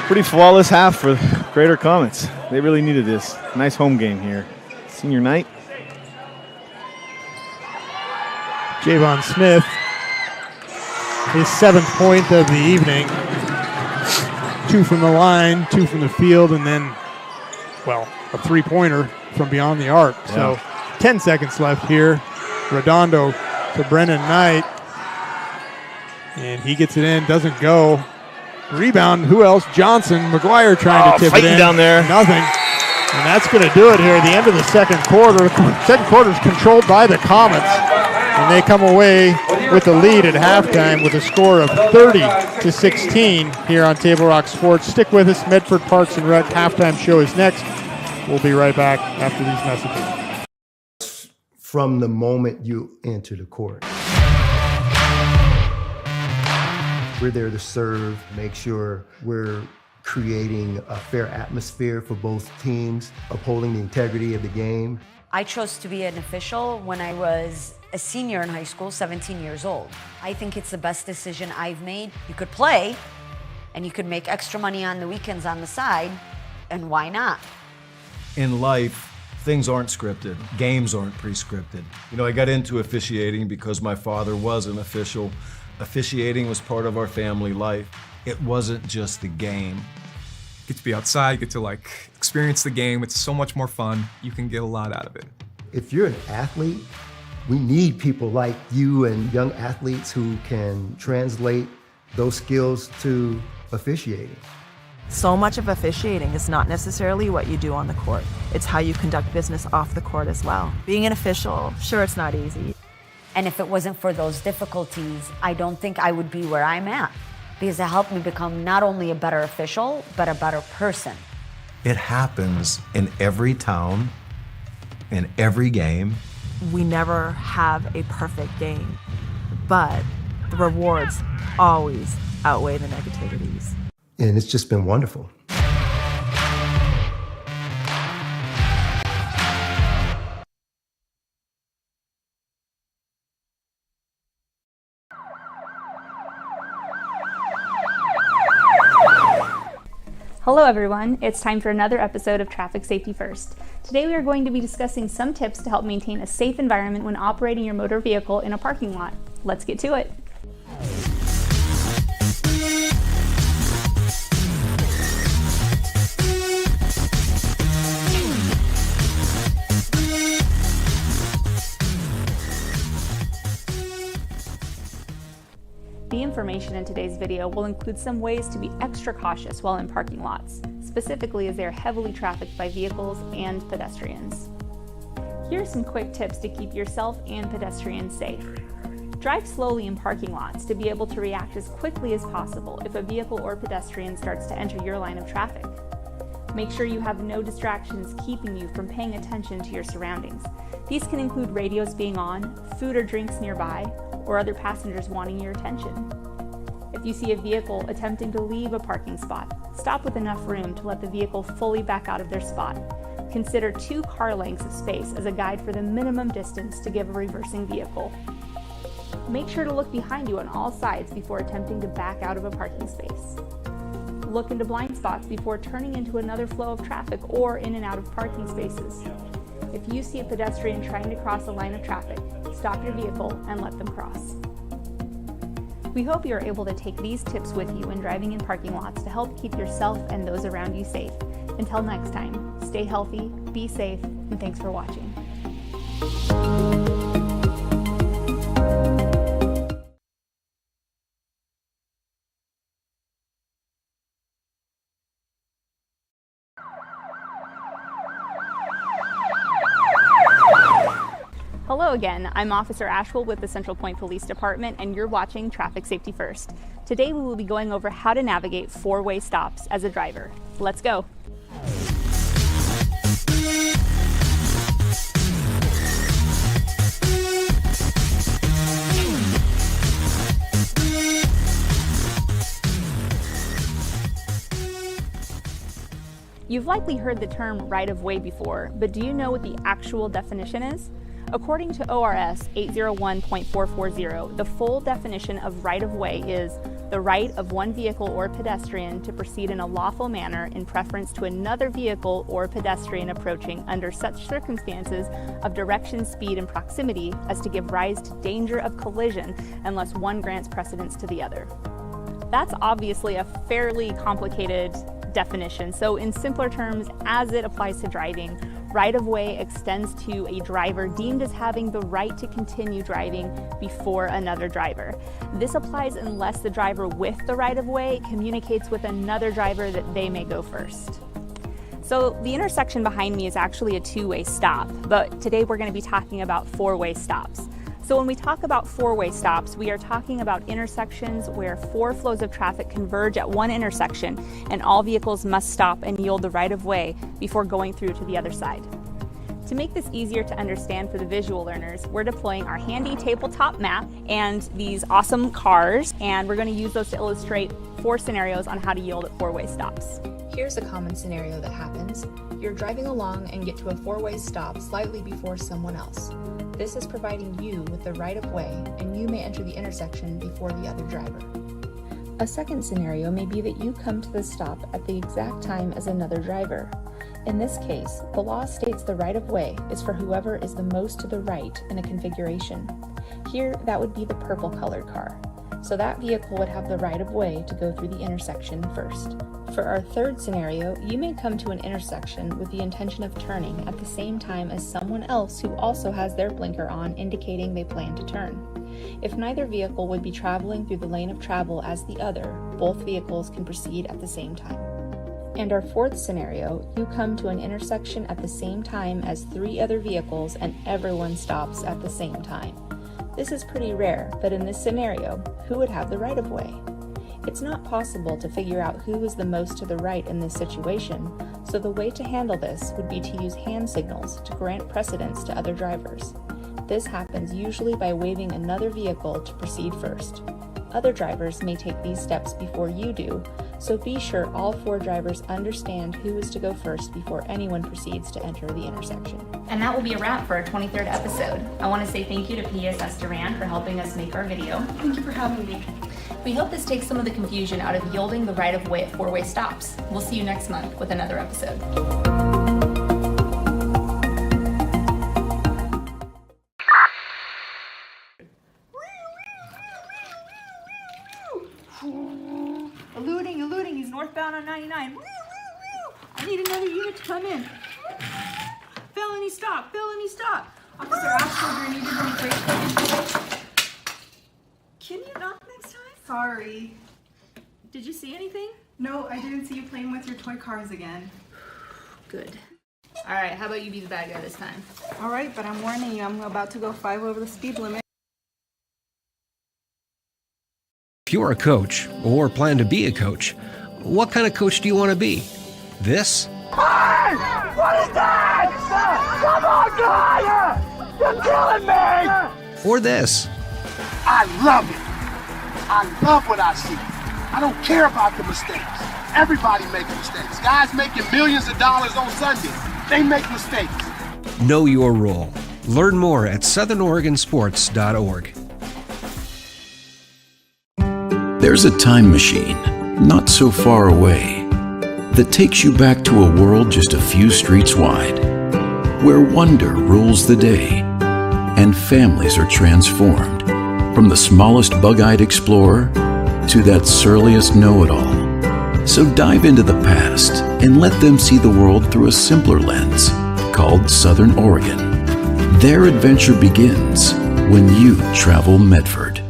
Pretty flawless half for Crater Comets. They really needed this. Nice home game here. Senior night. Javon Smith, his 7th point of the evening. 2 from the line, 2 from the field, and then, well, a 3-pointer from beyond the arc. Yeah. So 10 seconds left here. Redondo to Brennan Knight. And he gets it in, doesn't go. Rebound, who else? Johnson. McGuire trying to tip it in. Down there. Nothing. And that's going to do it here at the end of the second quarter. The second quarter is controlled by the Comets. And they come away with the lead at halftime with a score of 30-16 here on Table Rock Sports. Stick with us. Medford Parks and Rec halftime show is next. We'll be right back after these messages. From the moment you enter the court. We're there to serve, make sure we're creating a fair atmosphere for both teams, upholding the integrity of the game. I chose to be an official when I was a senior in high school, 17 years old. I think it's the best decision I've made. You could play, and you could make extra money on the weekends on the side, and why not? In life, things aren't scripted. Games aren't pre-scripted. You know, I got into officiating because my father was an official. Officiating was part of our family life. It wasn't just the game. Get to be outside, get to experience the game. It's so much more fun. You can get a lot out of it. If you're an athlete, we need people like you and young athletes who can translate those skills to officiating. So much of officiating is not necessarily what you do on the court. It's how you conduct business off the court as well. Being an official, sure, it's not easy. And if it wasn't for those difficulties, I don't think I would be where I'm at, because it helped me become not only a better official, but a better person. It happens in every town, in every game. We never have a perfect game, but the rewards always outweigh the negativities. And it's just been wonderful. Hello everyone, it's time for another episode of Traffic Safety First. Today we are going to be discussing some tips to help maintain a safe environment when operating your motor vehicle in a parking lot. Let's get to it. The information in today's video will include some ways to be extra cautious while in parking lots, specifically as they are heavily trafficked by vehicles and pedestrians. Here are some quick tips to keep yourself and pedestrians safe. Drive slowly in parking lots to be able to react as quickly as possible if a vehicle or pedestrian starts to enter your line of traffic. Make sure you have no distractions keeping you from paying attention to your surroundings. These can include radios being on, food or drinks nearby, or other passengers wanting your attention. If you see a vehicle attempting to leave a parking spot, stop with enough room to let the vehicle fully back out of their spot. Consider 2 car lengths of space as a guide for the minimum distance to give a reversing vehicle. Make sure to look behind you on all sides before attempting to back out of a parking space. Look into blind spots before turning into another flow of traffic or in and out of parking spaces. If you see a pedestrian trying to cross a line of traffic, stop your vehicle and let them cross. We hope you are able to take these tips with you when driving in parking lots to help keep yourself and those around you safe. Until next time, stay healthy, be safe, and thanks for watching. Hello again, I'm Officer Ashwell with the Central Point Police Department, and you're watching Traffic Safety First. Today we will be going over how to navigate four-way stops as a driver. Let's go. You've likely heard the term right-of-way before, but do you know what the actual definition is? According to ORS 801.440, the full definition of right-of-way is the right of one vehicle or pedestrian to proceed in a lawful manner in preference to another vehicle or pedestrian approaching under such circumstances of direction, speed, and proximity as to give rise to danger of collision unless one grants precedence to the other. That's obviously a fairly complicated definition, so in simpler terms, as it applies to driving, right-of-way extends to a driver deemed as having the right to continue driving before another driver. This applies unless the driver with the right-of-way communicates with another driver that they may go first. So the intersection behind me is actually a two-way stop, but today we're going to be talking about four-way stops. So when we talk about four-way stops, we are talking about intersections where four flows of traffic converge at one intersection and all vehicles must stop and yield the right-of-way before going through to the other side. To make this easier to understand for the visual learners, we're deploying our handy tabletop map and these awesome cars, and we're going to use those to illustrate four scenarios on how to yield at four-way stops. Here's a common scenario that happens. You're driving along and get to a four-way stop slightly before someone else. This is providing you with the right-of-way, and you may enter the intersection before the other driver. A second scenario may be that you come to the stop at the exact time as another driver. In this case, the law states the right-of-way is for whoever is the most to the right in a configuration. Here, that would be the purple-colored car. So that vehicle would have the right-of-way to go through the intersection first. For our third scenario, you may come to an intersection with the intention of turning at the same time as someone else who also has their blinker on, indicating they plan to turn. If neither vehicle would be traveling through the lane of travel as the other, both vehicles can proceed at the same time. And our fourth scenario, you come to an intersection at the same time as three other vehicles and everyone stops at the same time. This is pretty rare, but in this scenario, who would have the right-of-way? It's not possible to figure out who is the most to the right in this situation, so the way to handle this would be to use hand signals to grant precedence to other drivers. This happens usually by waving another vehicle to proceed first. Other drivers may take these steps before you do, so be sure all four drivers understand who is to go first before anyone proceeds to enter the intersection. And that will be a wrap for our 23rd episode. I want to say thank you to PSS Duran for helping us make our video. Thank you for having me. We hope this takes some of the confusion out of yielding the right-of-way at four-way stops. We'll see you next month with another episode. Eluding, he's northbound on 99. I need another unit to come in. Felony stop. Officer Ashford, you did one great. Can you knock next time? Sorry. Did you see anything? No, I didn't see you playing with your toy cars again. Good. All right, how about you be the bad guy this time? All right, but I'm warning you, I'm about to go 5 over the speed limit. If you're a coach or plan to be a coach, what kind of coach do you want to be? This? Hey! What is that? Come on, guy! You're killing me! Or this? I love it. I love what I see. I don't care about the mistakes. Everybody makes mistakes. Guys making millions of dollars on Sunday, they make mistakes. Know your role. Learn more at southernoregonsports.org. There's a time machine, not so far away, that takes you back to a world just a few streets wide, where wonder rules the day and families are transformed From the smallest bug-eyed explorer to that surliest know-it-all. So dive into the past and let them see the world through a simpler lens called Southern Oregon. Their adventure begins when you travel Medford.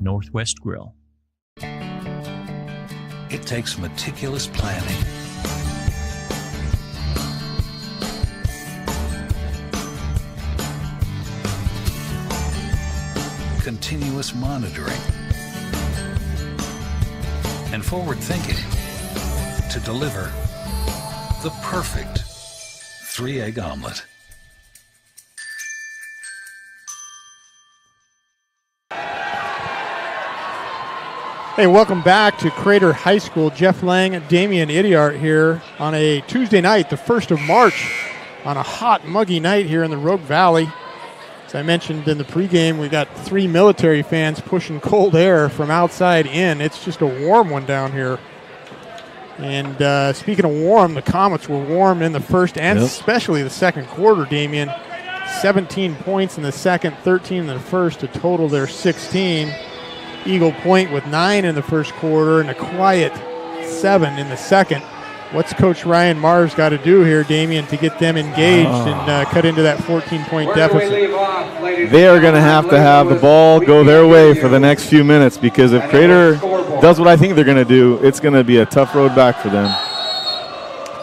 Northwest Grill. It takes meticulous planning, continuous monitoring, and forward thinking to deliver the perfect 3-egg omelet. Hey, welcome back to Crater High School. Jeff Lang and Damian Idiart here on a Tuesday night, the 1st of March, on a hot, muggy night here in the Rogue Valley. As I mentioned in the pregame, we got 3 military fans pushing cold air from outside in. It's just a warm one down here. And speaking of warm, the Comets were warm in the first and especially the second quarter, Damian. 17 points in the second, 13 in the first to total their 16. Eagle Point with 9 in the first quarter and a quiet 7 in the second. What's Coach Ryan Mars got to do here, Damian, to get them engaged and cut into that 14-point deficit? They are going to have the ball go their way for the next few minutes, because if Crater does what I think they're going to do, it's going to be a tough road back for them.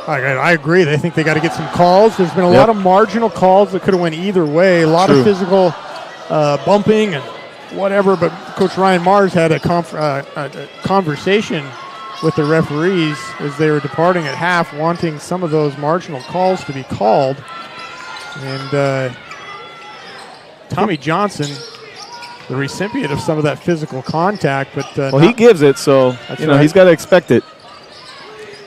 I agree. They think they got to get some calls. There's been a lot of marginal calls that could have went either way. A lot of physical bumping and whatever, but Coach Ryan Mars had a conversation with the referees as they were departing at half, wanting some of those marginal calls to be called. And Tommy Johnson, the recipient of some of that physical contact, but he gives it, so he's got to expect it.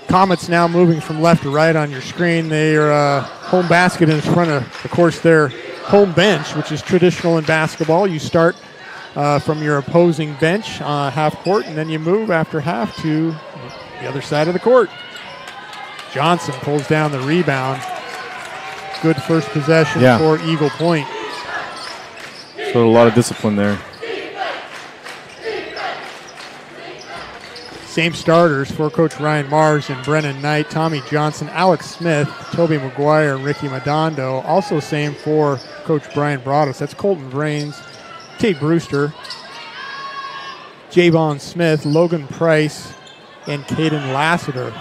Comets now moving from left to right on your screen. Their home basket in front of course, their home bench, which is traditional in basketball. You start from your opposing bench, half court, and then you move after half to the other side of the court. Johnson pulls down the rebound. Good first possession for Eagle Point. Showed a lot of discipline there. Same starters for Coach Ryan Mars and Brennan Knight, Tommy Johnson, Alex Smith, Toby McGuire, and Ricky Madondo. Also same for Coach Brian Broaddus. That's Colton Vrains, Tate Brewster, Javon Smith, Logan Price, and Caden Lassiter.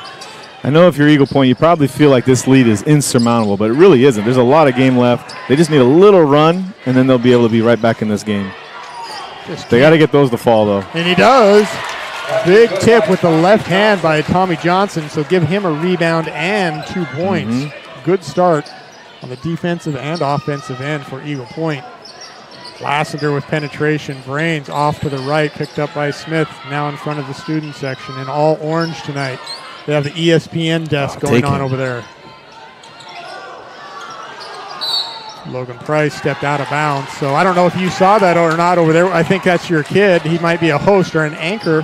I know if you're Eagle Point, you probably feel like this lead is insurmountable, but it really isn't. There's a lot of game left. They just need a little run, and then they'll be able to be right back in this game. They got to get those to fall, though. And he does. Big tip with the left hand by Tommy Johnson, so give him a rebound and 2 points. Good start on the defensive and offensive end for Eagle Point. Lassiter with penetration. Vrains off to the right, picked up by Smith, now in front of the student section. And all orange tonight. They have the ESPN desk going on over there. Logan Price stepped out of bounds. So I don't know if you saw that or not over there. I think that's your kid. He might be a host or an anchor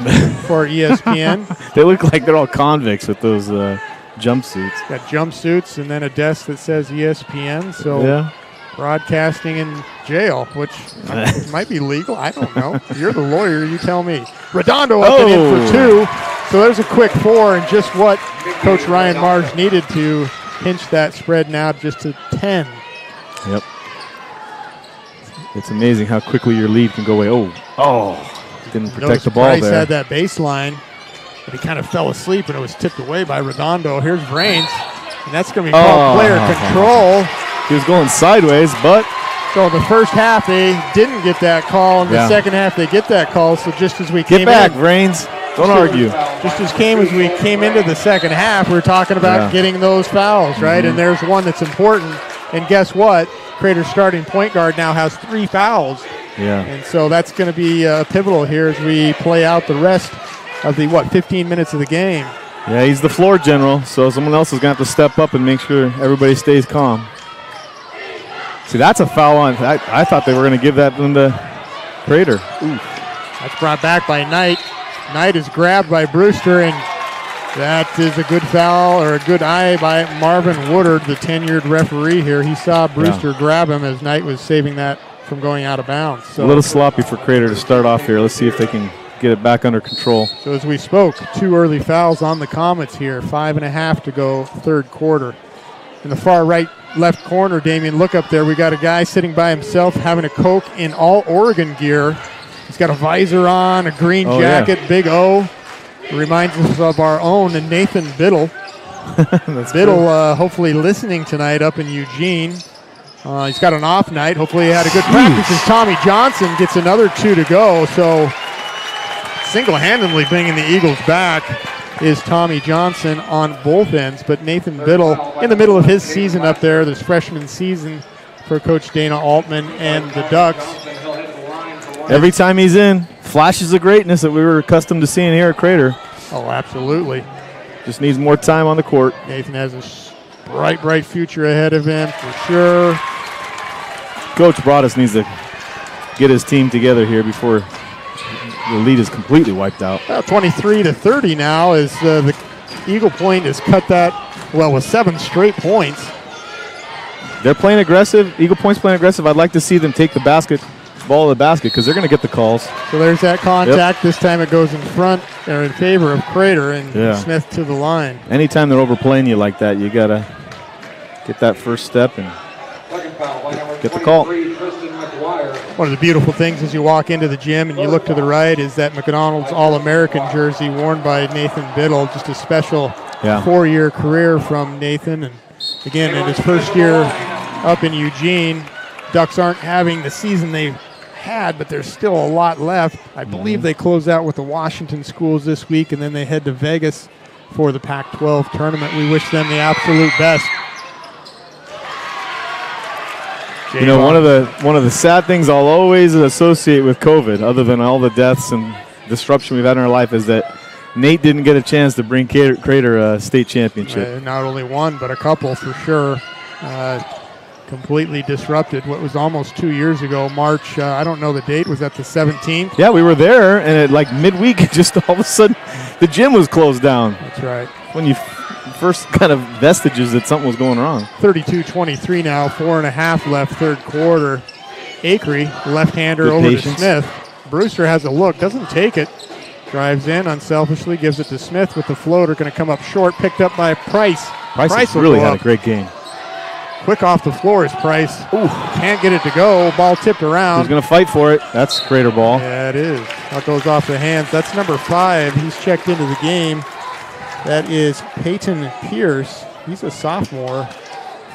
for ESPN. They look like they're all convicts with those jumpsuits. Got jumpsuits and then a desk that says ESPN. So broadcasting in jail, which might be legal. I don't know. You're the lawyer. You tell me. Redondo up and in for 2. So there's a quick 4, and just what Coach Ryan Mars needed to pinch that spread now just to 10. Yep. It's amazing how quickly your lead can go away. Didn't protect the ball Price there. had that baseline, but he kind of fell asleep, and it was tipped away by Redondo. Here's Vrains, and that's going to be called player control. He was going sideways, but... So the first half, they didn't get that call. In the second half, they get that call. So just as we Get back, Vrains. Don't argue. Just as we came into the second half, we were talking about getting those fouls, right? And there's one that's important And guess what? Crater's starting point guard now has 3 fouls. Yeah. And so that's going to be pivotal here as we play out the rest of the, 15 minutes of the game. Yeah, he's the floor general, so someone else is going to have to step up and make sure everybody stays calm. See, that's a foul on. I thought they were going to give that one to Crater. Ooh. That's brought back by Knight. Knight is grabbed by Brewster, and that is a good foul or a good eye by Marvin Woodard, the tenured referee here. He saw Brewster grab him as Knight was saving that from going out of bounds. So a little sloppy for Crater to start off here. Let's see if they can get it back under control. So as we spoke, 2 early fouls on the Comets here. 5.5 to go, third quarter. In the far right left corner, Damien, look up there. We got a guy sitting by himself having a Coke in all Oregon gear. He's got a visor on, a green jacket, big O. It reminds us of our own Nathan Biddle. Biddle hopefully listening tonight up in Eugene. He's got an off night. Hopefully he had a good practice as Tommy Johnson gets another 2 to go. So single-handedly bringing the Eagles back is Tommy Johnson on both ends. But Nathan Biddle in the middle of his season up there, this freshman season for Coach Dana Altman and the Ducks. Every time he's in, flashes of greatness that we were accustomed to seeing here at Crater. Oh, absolutely. Just needs more time on the court. Nathan has a bright future ahead of him for sure. Coach Broadus needs to get his team together here before the lead is completely wiped out. 23-30 now as the Eagle Point has cut that, with 7 straight points. They're playing aggressive. Eagle Point's playing aggressive. I'd like to see them take the ball of the basket because they're going to get the calls. So there's that contact. Yep. This time it goes in front or in favor of Crater and Smith to the line. Anytime they're overplaying you like that, you got to get that first step and get the call. One of the beautiful things as you walk into the gym and you look to the right is that McDonald's All-American jersey worn by Nathan Biddle. Just a special 4-year career from Nathan. And again, in his first year up in Eugene, Ducks aren't having the season they had, but there's still a lot left. I believe they close out with the Washington schools this week, and then they head to Vegas for the Pac-12 tournament. We wish them the absolute best. You know, one of the sad things I'll always associate with COVID, other than all the deaths and disruption we've had in our life, is that Nate didn't get a chance to bring Crater a state championship. Not only one, but a couple for sure. Completely disrupted what was almost 2 years ago, March, I don't know the date, was that the 17th? Yeah, we were there, and at like midweek, just all of a sudden, the gym was closed down. That's right. When you first kind of vestiges that something was going wrong. 32-23 now, 4.5 left, third quarter. Acree, left-hander over to Smith. Brewster has a look, doesn't take it. Drives in unselfishly, gives it to Smith with the floater, going to come up short, picked up by Price. Price really had a great game. Quick off the floor is Price. Ooh, can't get it to go. Ball tipped around. He's going to fight for it. That's Crater ball. Yeah, it is. That goes off the hands. That's number 5. He's checked into the game. That is Peyton Pierce. He's a sophomore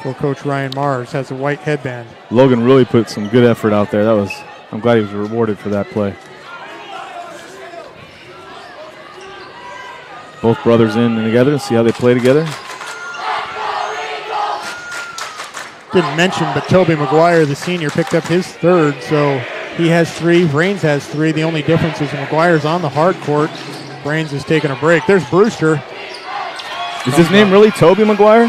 for Coach Ryan Mars. Has a white headband. Logan really put some good effort out there. I'm glad he was rewarded for that play. Both brothers in and together. See how they play together. Didn't mention, but Toby McGuire, the senior, picked up his third, so he has 3. Brains has 3. The only difference is McGuire's on the hard court. Brains is taking a break. There's Brewster. Is his name really Toby McGuire?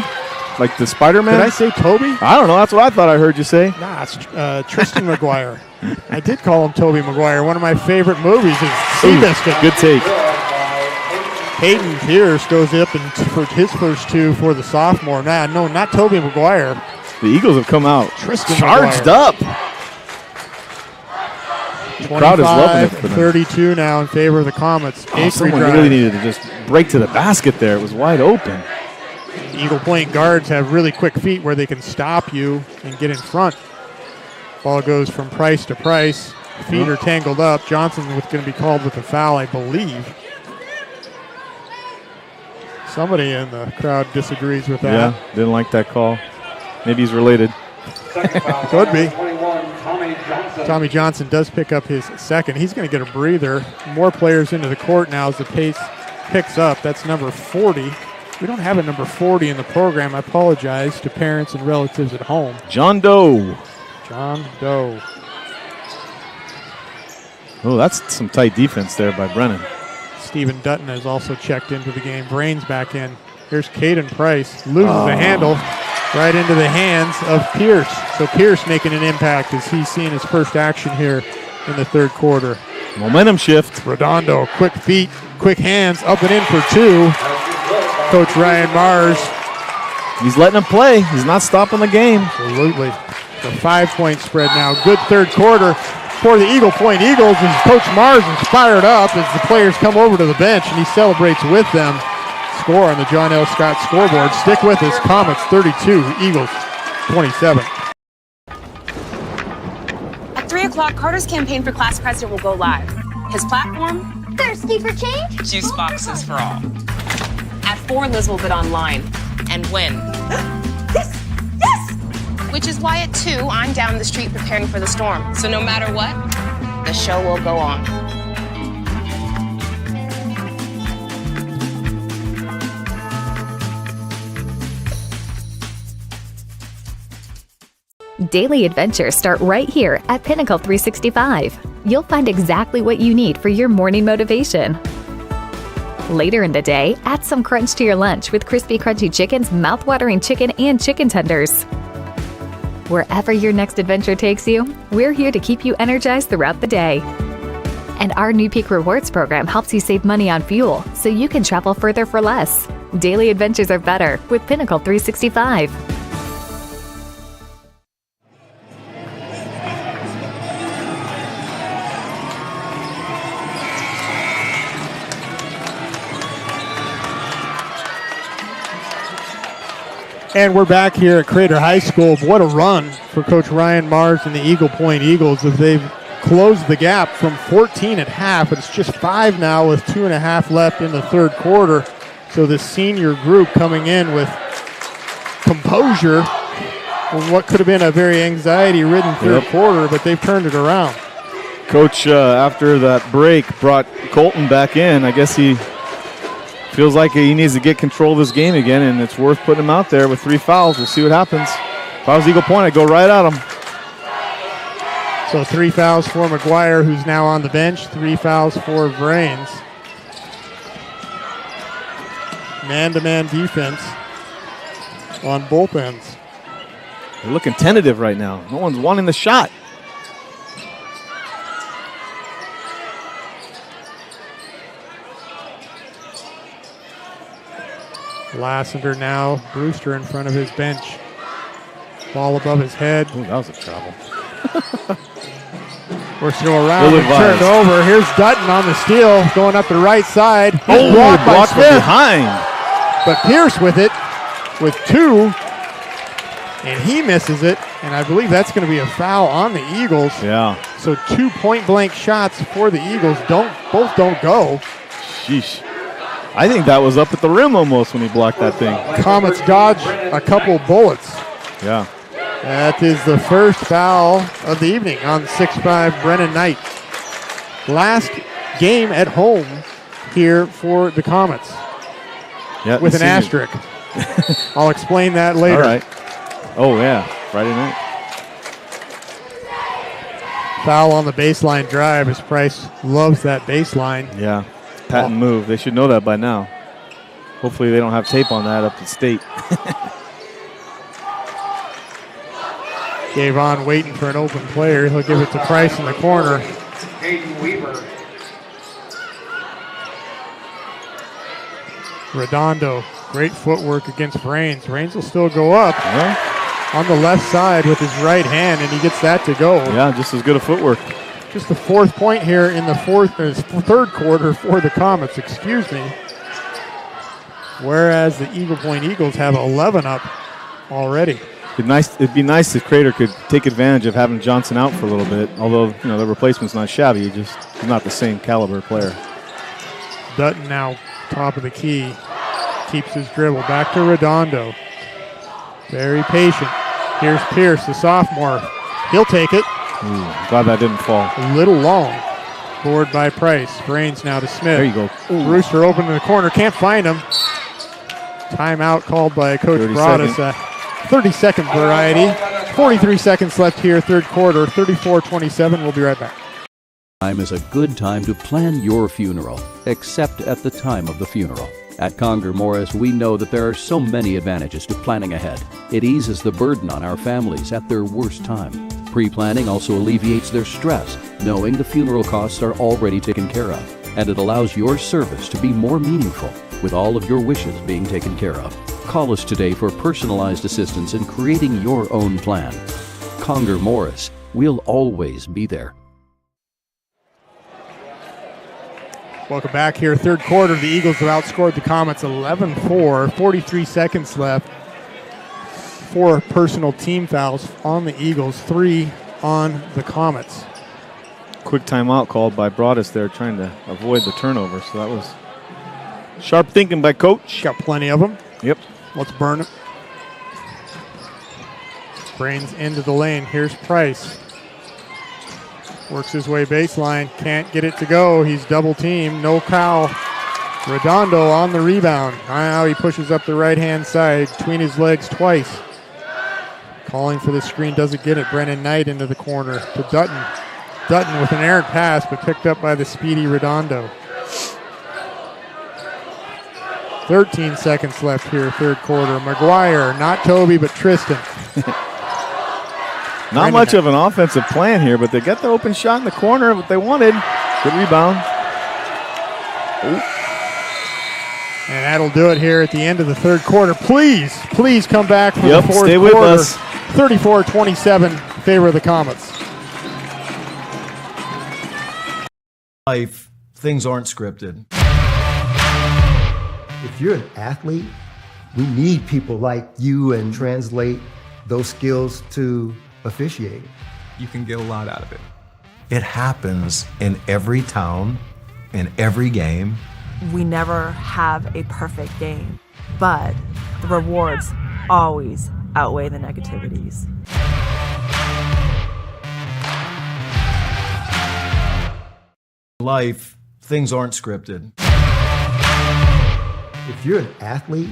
Like the Spider-Man? Did I say Toby? I don't know. That's what I thought I heard you say. Nah, it's Tristan McGuire. I did call him Toby McGuire. One of my favorite movies is Seabiscuit. Good take. Peyton Pierce goes up and for his first 2 for the sophomore. No, not Toby McGuire. The Eagles have come out Tristan charged McGuire. up. The crowd is loving it for them. 32 now in favor of the Comets. Someone really needed to just break to the basket there. It was wide open. Eagle Point guards have really quick feet where they can stop you and get in front. Ball goes from Price to Price. Feet are tangled up. Johnson was going to be called with a foul, I believe. Somebody in the crowd disagrees with that. Yeah, didn't like that call. Maybe he's related. Could be. Tommy Johnson does pick up his second. He's going to get a breather. More players into the court now as the pace picks up. That's number 40. We don't have a number 40 in the program. I apologize to parents and relatives at home. John Doe. John Doe. Oh, that's some tight defense there by Brennan. Stephen Dutton has also checked into the game. Brains back in. Here's Caden Price. Loses the handle right into the hands of Pierce. So Pierce making an impact as he's seeing his first action here in the third quarter. Momentum shift. Redondo, quick feet, quick hands, up and in for two. Coach Ryan Mars. He's letting him play. He's not stopping the game. Absolutely. The 5-point spread now. Good third quarter for the Eagle Point Eagles as Coach Mars is fired up as the players come over to the bench and he celebrates with them. Score on the John L. Scott scoreboard. Stick with us. Comets 32, Eagles 27. At 3 o'clock, Carter's campaign for class president will go live. His platform? Thirsty for change? Juice boxes for all. At 4, Liz will bid online and win. Yes! Yes! Which is why at 2, I'm down the street preparing for the storm. So no matter what, the show will go on. Daily adventures start right here at Pinnacle 365. You'll find exactly what you need for your morning motivation. Later in the day, add some crunch to your lunch with crispy, crunchy chickens, mouth-watering chicken, and chicken tenders. Wherever your next adventure takes you, we're here to keep you energized throughout the day. And our new Peak Rewards program helps you save money on fuel so you can travel further for less. Daily adventures are better with Pinnacle 365. And we're back here at Crater High School. What a run for Coach Ryan Mars and the Eagle Point Eagles as they've closed the gap from 14 at half. It's just 5 now with 2.5 left in the third quarter. So the senior group coming in with composure in what could have been a very anxiety-ridden third quarter, but they've turned it around. Coach, after that break, brought Colton back in. I guess he feels like he needs to get control of this game again, and it's worth putting him out there with 3 fouls. We'll see what happens. If I was Eagle Point, I'd go right at him. So 3 fouls for McGuire, who's now on the bench. 3 fouls for Brains. Man-to-man defense on both ends. They're looking tentative right now. No one's wanting the shot. Lassiter now, Brewster in front of his bench. Ball above his head. Ooh, that was a travel. Works to go around and turned over. Here's Dutton on the steal, going up the right side. Blocked from behind. But Pierce with it, with 2, and he misses it. And I believe that's going to be a foul on the Eagles. Yeah. So 2 point-blank shots for the Eagles. Both don't go. Sheesh. I think that was up at the rim almost when he blocked that thing. Comets dodge a couple bullets. Yeah. That is the first foul of the evening on 6'5" Brennan Knight. Last game at home here for the Comets. Yeah, with an asterisk. I'll explain that later. All right. Oh, yeah. Friday night. Foul on the baseline drive as Price loves that baseline. Yeah. Patent move. They should know that by now. Hopefully they don't have tape on that up at state. Gavon waiting for an open player. He'll give it to Price in the corner. Hayden Weaver. Redondo, great footwork against Brains. Brains will still go up on the left side with his right hand, and he gets that to go. Yeah, just as good a footwork. Just the 4th point here in the third quarter for the Comets, excuse me. Whereas the Eagle Point Eagles have 11 up already. It'd be nice if Crater could take advantage of having Johnson out for a little bit, although the replacement's not shabby, he's not the same caliber player. Dutton now top of the key, keeps his dribble, back to Redondo. Very patient. Here's Pierce, the sophomore. He'll take it. Ooh, glad that didn't fall. A little long. Board by Price. Brains now to Smith. There you go. Ooh. Brewster open in the corner. Can't find him. Timeout called by Coach 30 Broadus. 30-second variety. 43 seconds left here, third quarter. 34-27. We'll be right back. Time is a good time to plan your funeral, except at the time of the funeral. At Conger Morris, we know that there are so many advantages to planning ahead. It eases the burden on our families at their worst time. Pre-planning also alleviates their stress, knowing the funeral costs are already taken care of. And it allows your service to be more meaningful, with all of your wishes being taken care of. Call us today for personalized assistance in creating your own plan. Conger Morris, we'll always be there. Welcome back here. Third quarter, the Eagles have outscored the Comets 11-4. 43 seconds left. 4 personal team fouls on the Eagles, 3 on the Comets. Quick timeout called by Broadus there, trying to avoid the turnover. So that was sharp thinking by Coach. Got plenty of them. Yep. Let's burn it. Brains into the lane. Here's Price. Works his way baseline. Can't get it to go. He's double teamed. No foul. Redondo on the rebound. Now he pushes up the right-hand side between his legs twice. Calling for the screen. Doesn't get it. Brennan Knight into the corner to Dutton. Dutton with an errant pass, but picked up by the speedy Redondo. 13 seconds left here, third quarter. McGuire, not Toby, but Tristan. Not much of an offensive plan here, but they got the open shot in the corner, what they wanted. Good rebound. Ooh. And that'll do it here at the end of the third quarter. Please come back for the fourth stay quarter. with us. 34-27, favor of the Comets. Life, things aren't scripted. If you're an athlete, we need people like you and translate those skills to officiating. You can get a lot out of it. It happens in every town, in every game. We never have a perfect game, but the rewards always outweigh the negativities. Life, things aren't scripted. If you're an athlete,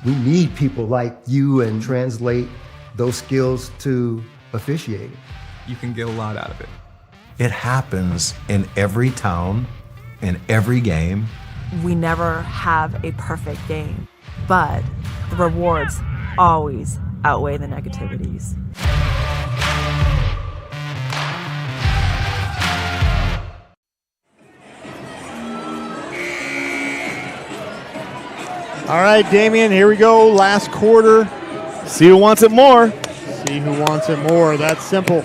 we need people like you and translate those skills to officiating. You can get a lot out of it. It happens in every town, in every game. We never have a perfect game, but the rewards always outweigh the negativities. All right, Damien, here we go. Last quarter. See who wants it more. See who wants it more. That's simple.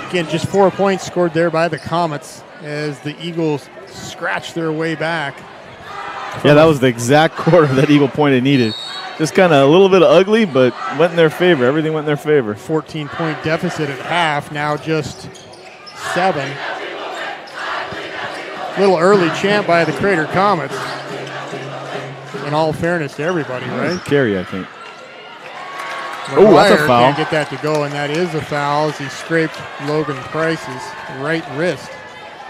Again, just 4 points scored there by the Comets as the Eagles scratch their way back. Yeah, that was the exact quarter that Eagle Point had needed. Just kind of a little bit ugly, but went in their favor. Everything went in their favor. 14-point deficit at half, now just 7. Little early chant by the Crater Comets. In all fairness to everybody, right? Carry, I think. Oh, that's a foul. Can't get that to go, and that is a foul as he scraped Logan Price's right wrist.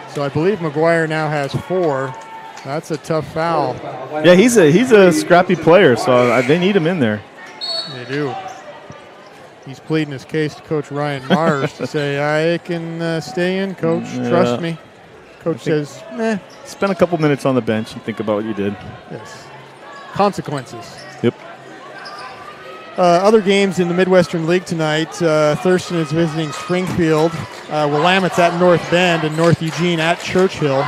So I believe McGuire now has 4. That's a tough foul. Yeah, he's a scrappy player, so they need him in there. They do. He's pleading his case to Coach Ryan Mars to say, I can stay in, Coach. Trust me. Coach says, nah. Spend a couple minutes on the bench and think about what you did. Yes. Consequences. Yep. Other games in the Midwestern League tonight. Thurston is visiting Springfield. Willamette's at North Bend, and North Eugene at Churchill.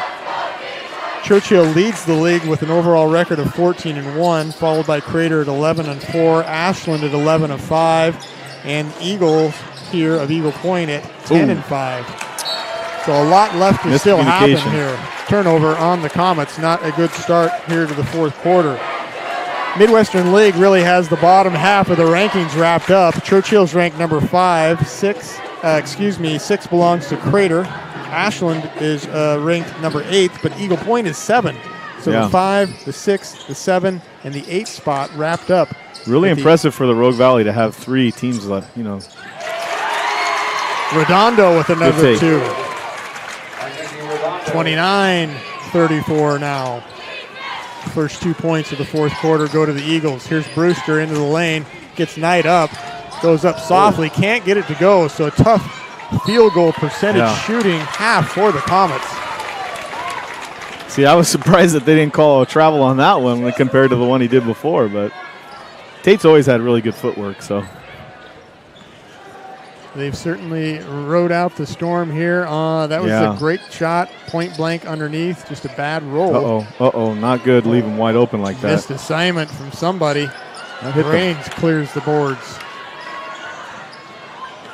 Churchill leads the league with an overall record of 14-1, followed by Crater at 11-4, Ashland at 11-5, and Eagles here of Eagle Point at 10-5. So a lot left to still happen here. Turnover on the Comets. Not a good start here to the fourth quarter. Midwestern League really has the bottom half of the rankings wrapped up. Churchill's ranked number 5. 6 belongs to Crater. Ashland is ranked number 8, but Eagle Point is 7. So the 5, the 6, the 7, and the 8 spot wrapped up. Really impressive for the Rogue Valley to have 3 teams left, you know. Redondo with another 2. 29-34 now. First 2 points of the fourth quarter go to the Eagles. Here's Brewster into the lane, gets Knight up, goes up softly, can't get it to go, so a tough field goal percentage shooting half for the Comets. See, I was surprised that they didn't call a travel on that one when compared to the one he did before, but Tate's always had really good footwork, so. They've certainly rode out the storm here. That was a great shot, point blank underneath, just a bad roll. Not good, leave him wide open like that. Missed assignment from somebody. Raines clears the boards.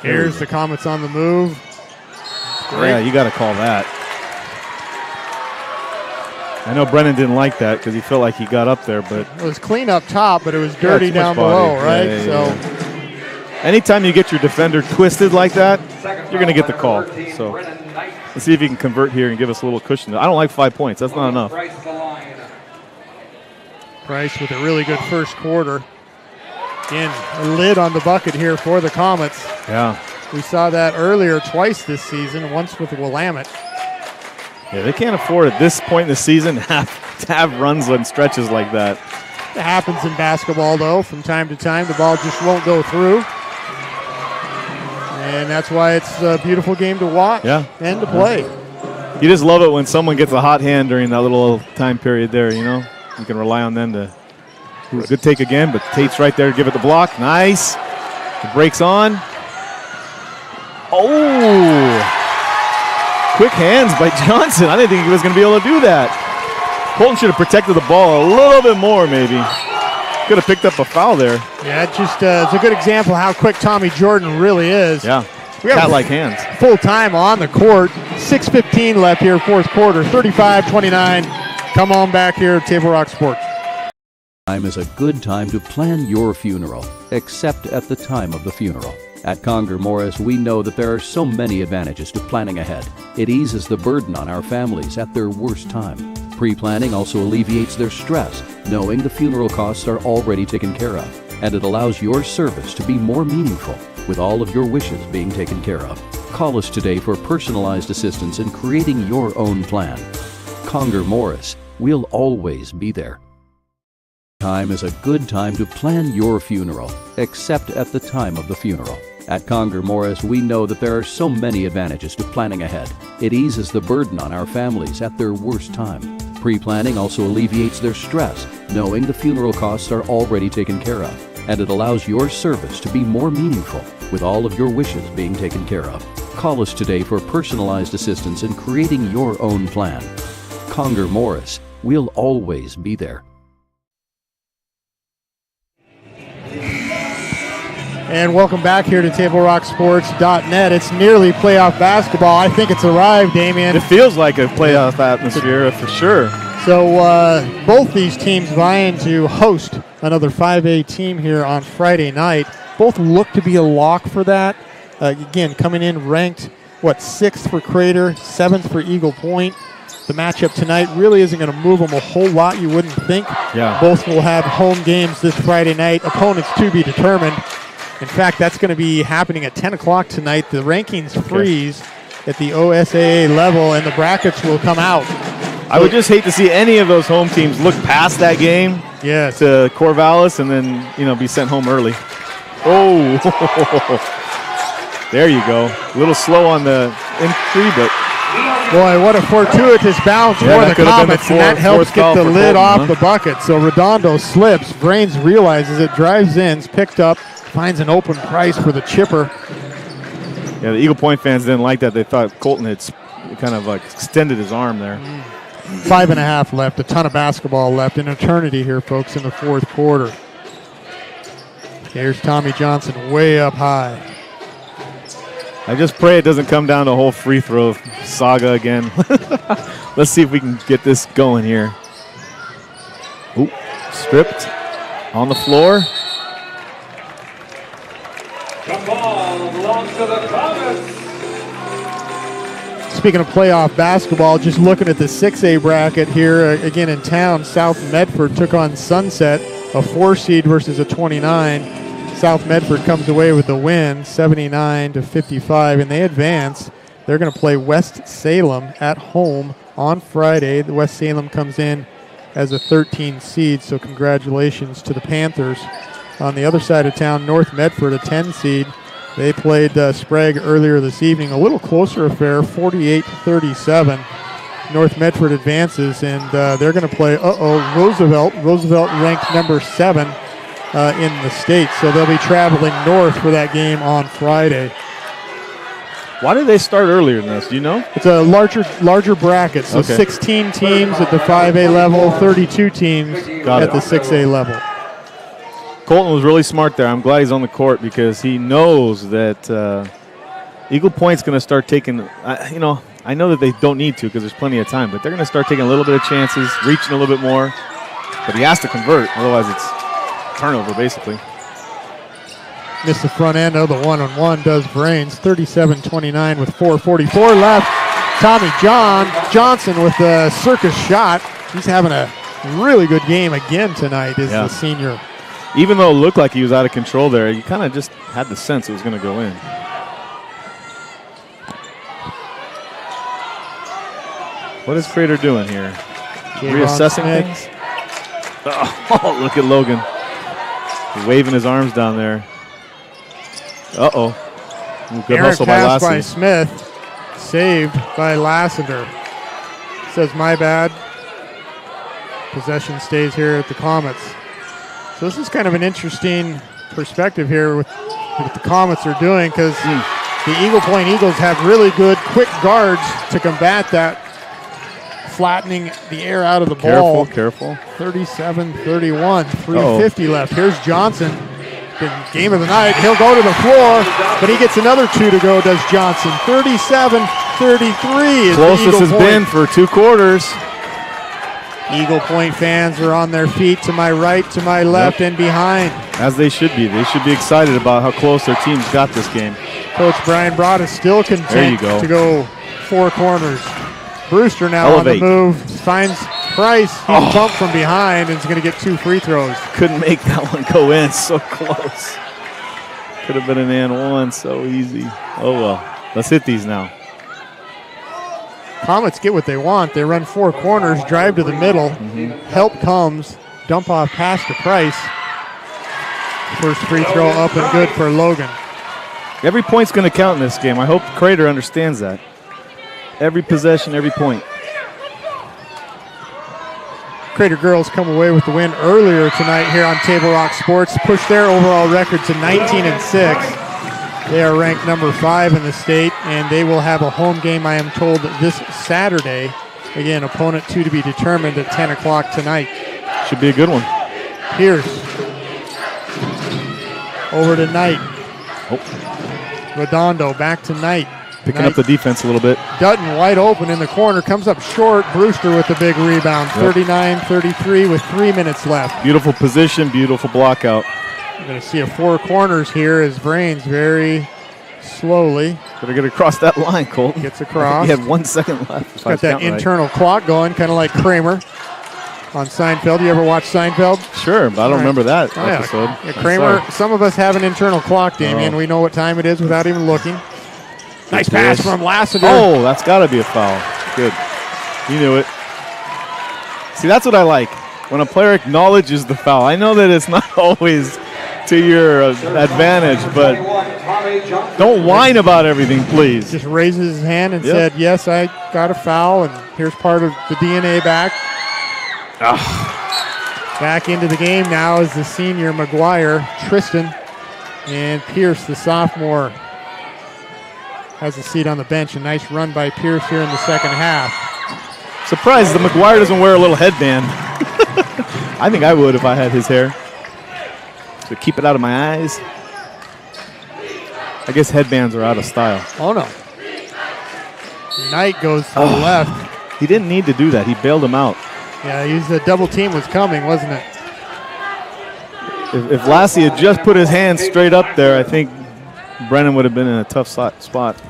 Here's the Comets on the move. Yeah, you got to call that. I know Brennan didn't like that because he felt like he got up there, but it was clean up top, but it was dirty down below, right? Anytime you get your defender twisted like that, you're going to get the call. So let's see if you can convert here and give us a little cushion. I don't like 5 points. That's not enough. Price with a really good first quarter. Again, a lid on the bucket here for the Comets. Yeah. We saw that earlier twice this season, once with Willamette. Yeah, they can't afford at this point in the season to have runs on stretches like that. It happens in basketball, though. From time to time, the ball just won't go through. And that's why it's a beautiful game to watch and to play. You just love it when someone gets a hot hand during that little time period there, you know. You can rely on them to good take again, but Tate's right there to give it the block. Nice. The break's on. Oh! Quick hands by Johnson. I didn't think he was going to be able to do that. Colton should have protected the ball a little bit more, maybe. Could have picked up a foul there. Yeah, it's a good example of how quick Tommy Jordan really is. Yeah, we got cat-like hands. Full time on the court. 6:15 left here, fourth quarter. 35-29. Come on back here at Table Rock Sports. Time is a good time to plan your funeral, except at the time of the funeral. At Conger Morris, we know that there are so many advantages to planning ahead. It eases the burden on our families at their worst time. Pre-planning also alleviates their stress, knowing the funeral costs are already taken care of. And it allows your service to be more meaningful, with all of your wishes being taken care of. Call us today for personalized assistance in creating your own plan. Conger Morris, we'll always be there. Time is a good time to plan your funeral, except at the time of the funeral. At Conger Morris, we know that there are so many advantages to planning ahead. It eases the burden on our families at their worst time. Pre-planning also alleviates their stress, knowing the funeral costs are already taken care of. And it allows your service to be more meaningful, with all of your wishes being taken care of. Call us today for personalized assistance in creating your own plan. Conger Morris, we'll always be there. And welcome back here to TableRockSports.net. It's nearly playoff basketball. I think it's arrived, Damien. It feels like a playoff atmosphere for sure. So both these teams vying to host another 5A team here on Friday night. Both look to be a lock for that. Again, coming in ranked, 6th for Crater, 7th for Eagle Point. The matchup tonight really isn't going to move them a whole lot, you wouldn't think. Yeah. Both will have home games this Friday night. Opponents to be determined. In fact, that's going to be happening at 10 o'clock tonight. The rankings freeze at the OSAA level, and the brackets will come out. I would just hate to see any of those home teams look past that game to Corvallis and then, be sent home early. Oh, there you go. A little slow on the entry, but... Boy, what a fortuitous bounce for the Comets, and that helps get the lid off the bucket. So Redondo slips. Brains realizes it, drives in, picked up, finds an open Price for the chipper. Yeah, the Eagle Point fans didn't like that. They thought Colton had kind of extended his arm there. 5.5 left, a ton of basketball left. An eternity here, folks, in the fourth quarter. Here's Tommy Johnson way up high. I just pray it doesn't come down to a whole free throw saga again. Let's see if we can get this going here. Ooh, stripped on the floor. The ball belongs to the Comets. Speaking of playoff basketball, just looking at the 6A bracket here, again in town, South Medford took on Sunset, a 4 seed versus a 29. South Medford comes away with the win, 79-55, and they advance. They're going to play West Salem at home on Friday. The West Salem comes in as a 13 seed, so congratulations to the Panthers. On the other side of town, North Medford, a 10 seed. They played Sprague earlier this evening. A little closer affair, 48-37. North Medford advances, and they're going to play, Roosevelt. Roosevelt ranked number 7 in the state, so they'll be traveling north for that game on Friday. Why did they start earlier than this? Do you know? It's a larger bracket, so 16 teams at the 5A level, 32 teams at the 6A level. Colton was really smart there. I'm glad he's on the court because he knows that Eagle Point's going to start taking, I know that they don't need to because there's plenty of time, but they're going to start taking a little bit of chances, reaching a little bit more. But he has to convert, otherwise it's turnover basically. Missed the front end of the one-on-one, does Brains. 37-29 with 4:44 left. Tommy Johnson with the circus shot. He's having a really good game again tonight, is the senior. Even though it looked like he was out of control there, you kind of just had the sense it was going to go in. What is Crater doing here? Reassessing things? Oh, look at Logan. He's waving his arms down there. Uh-oh. Good hustle by pass Lassie. by Smith, saved by Lassiter. Says, my bad. Possession stays here at the Comets. So this is kind of an interesting perspective here with what the Comets are doing, because the Eagle Point Eagles have really good quick guards to combat that, flattening the air out of the ball. Careful. 37-31, 3:50 left. Here's Johnson. Game of the night. He'll go to the floor, but he gets another 2 to go, does Johnson. 37-33 is closest has been for 2 quarters. Eagle Point fans are on their feet, to my right, to my left, and behind. As they should be. They should be excited about how close their team's got this game. Coach Brian Broad is still content to go 4 corners. Brewster now on the move, finds Price. He's bumped from behind and is going to get 2 free throws. Couldn't make that one go in, so close. Could have been an and one, so easy. Oh well, let's hit these now. Comets get what they want. They run 4 corners, drive to the middle. Help comes, dump off pass to Price. First free throw up and good for Logan. Every point's going to count in this game. I hope Crater understands that. Every possession, every point. Crater girls come away with the win earlier tonight here on Table Rock Sports. Push their overall record to 19-6. They are ranked number 5 in the state, and they will have a home game, I am told, this Saturday. Again, opponent 2 to be determined at 10 o'clock tonight. Should be a good one. Pierce. Over to Knight. Redondo back to Knight. Picking up the defense a little bit. Dutton wide open in the corner, comes up short. Brewster with the big rebound. 39-33 with 3 minutes left. Beautiful position, beautiful block out. You're going to see a 4 corners here as Brains very slowly. Got to get across that line, Colton. Gets across. He had 1 second left. Got that internal clock going, kind of like Kramer on Seinfeld. You ever watch Seinfeld? Sure, but I don't remember that episode. Yeah, Kramer, some of us have an internal clock, Damian. We know what time it is without even looking. Nice pass from Lassiter. Oh, that's got to be a foul. Good. You knew it. See, that's what I like. When a player acknowledges the foul. I know that it's not always to your advantage, but don't whine about everything, please. Just raises his hand and said, yes, I got a foul, and here's part of the DNA back. Back into the game now is the senior McGuire, Tristan, and Pierce, the sophomore, has a seat on the bench. A nice run by Pierce here in the second half. Surprised the McGuire doesn't wear a little headband. I think I would if I had his hair. To keep it out of my eyes. I guess headbands are out of style. Oh, no. Knight goes to the left. He didn't need to do that. He bailed him out. Yeah, the double team was coming, wasn't it? If Lassie had just put his hand straight up there, I think Brennan would have been in a tough spot.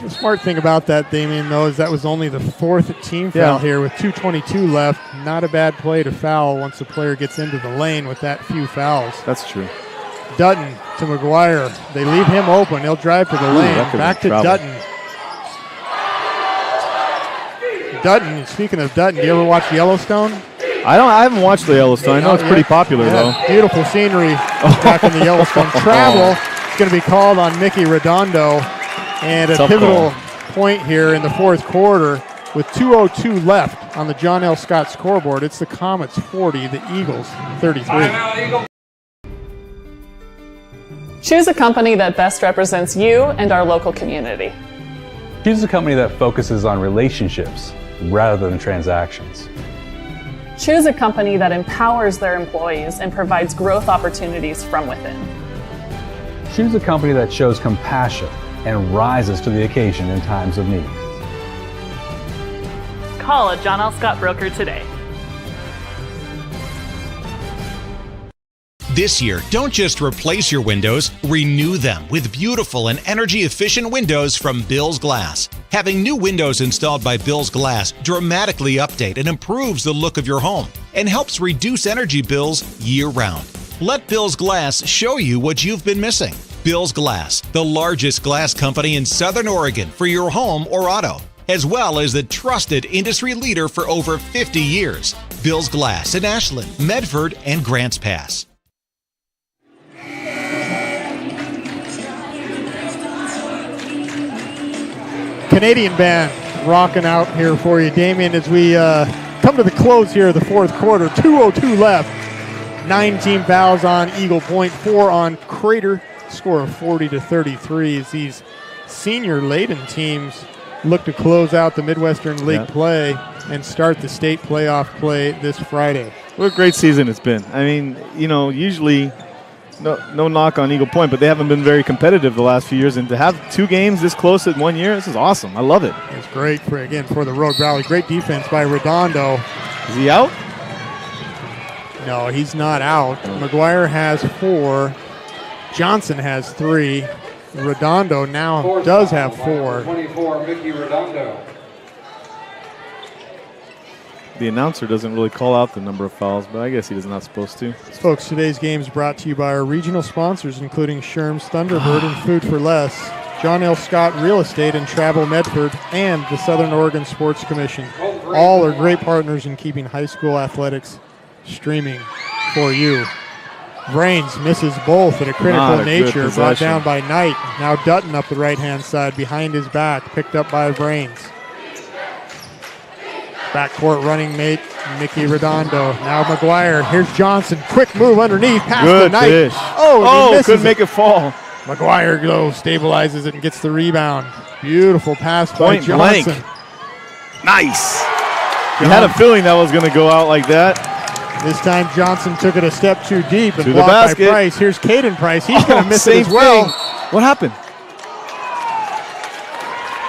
The smart thing about that, Damien, though, is that was only the 4th team foul here with 2:22 left. Not a bad play to foul once the player gets into the lane with that few fouls. That's true. Dutton to McGuire. They leave him open. He'll drive to the lane. Back to Dutton. Dutton, speaking of Dutton, do you ever watch Yellowstone? I haven't watched the Yellowstone. I know it's pretty popular, though. Beautiful scenery back in the Yellowstone. Travel is going to be called on Mickey Redondo. And a pivotal point here in the fourth quarter with 2:02 left on the John L. Scott scoreboard. It's the Comets 40, the Eagles 33. Choose a company that best represents you and our local community. Choose a company that focuses on relationships rather than transactions. Choose a company that empowers their employees and provides growth opportunities from within. Choose a company that shows compassion and rises to the occasion in times of need. Call a John L. Scott broker today. This year, don't just replace your windows, renew them with beautiful and energy-efficient windows from Bill's Glass. Having new windows installed by Bill's Glass dramatically update and improves the look of your home and helps reduce energy bills year-round. Let Bill's Glass show you what you've been missing. Bill's Glass, the largest glass company in Southern Oregon for your home or auto, as well as the trusted industry leader for over 50 years. Bill's Glass in Ashland, Medford, and Grants Pass. Canadian band rocking out here for you, Damien, as we come to the close here of the fourth quarter. 2:02 left. 9 team fouls on Eagle Point, 4 on Crater. Score of 40-33 as these senior-laden teams look to close out the Midwestern League play and start the state playoff play this Friday. What a great season it's been. I mean, you know, usually no knock on Eagle Point, but they haven't been very competitive the last few years. And to have 2 games this close in 1 year, this is awesome. I love it. It's great for the Rogue Valley. Great defense by Redondo. Is he out? No, he's not out. McGuire has 4. Johnson has 3. Redondo now does have 4. 24, Mickey Redondo. The announcer doesn't really call out the number of fouls, but I guess he is not supposed to. Folks, today's game is brought to you by our regional sponsors, including Sherm's Thunderbird and Food for Less, John L. Scott Real Estate and Travel Medford, and the Southern Oregon Sports Commission. All are great partners in keeping high school athletics streaming for you. Brains misses both at a critical nature, brought down by Knight. Now Dutton up the right-hand side behind his back, picked up by Brains. Backcourt running mate, Mickey Redondo. Now McGuire. Here's Johnson. Quick move underneath, past the Knight. Dish. Oh, couldn't make it fall. McGuire stabilizes it and gets the rebound. Beautiful pass by Johnson. Blank. Nice. You had a feeling that was going to go out like that. This time Johnson took it a step too deep and blocked by Price. Here's Caden Price. He's going to miss it as well. What happened?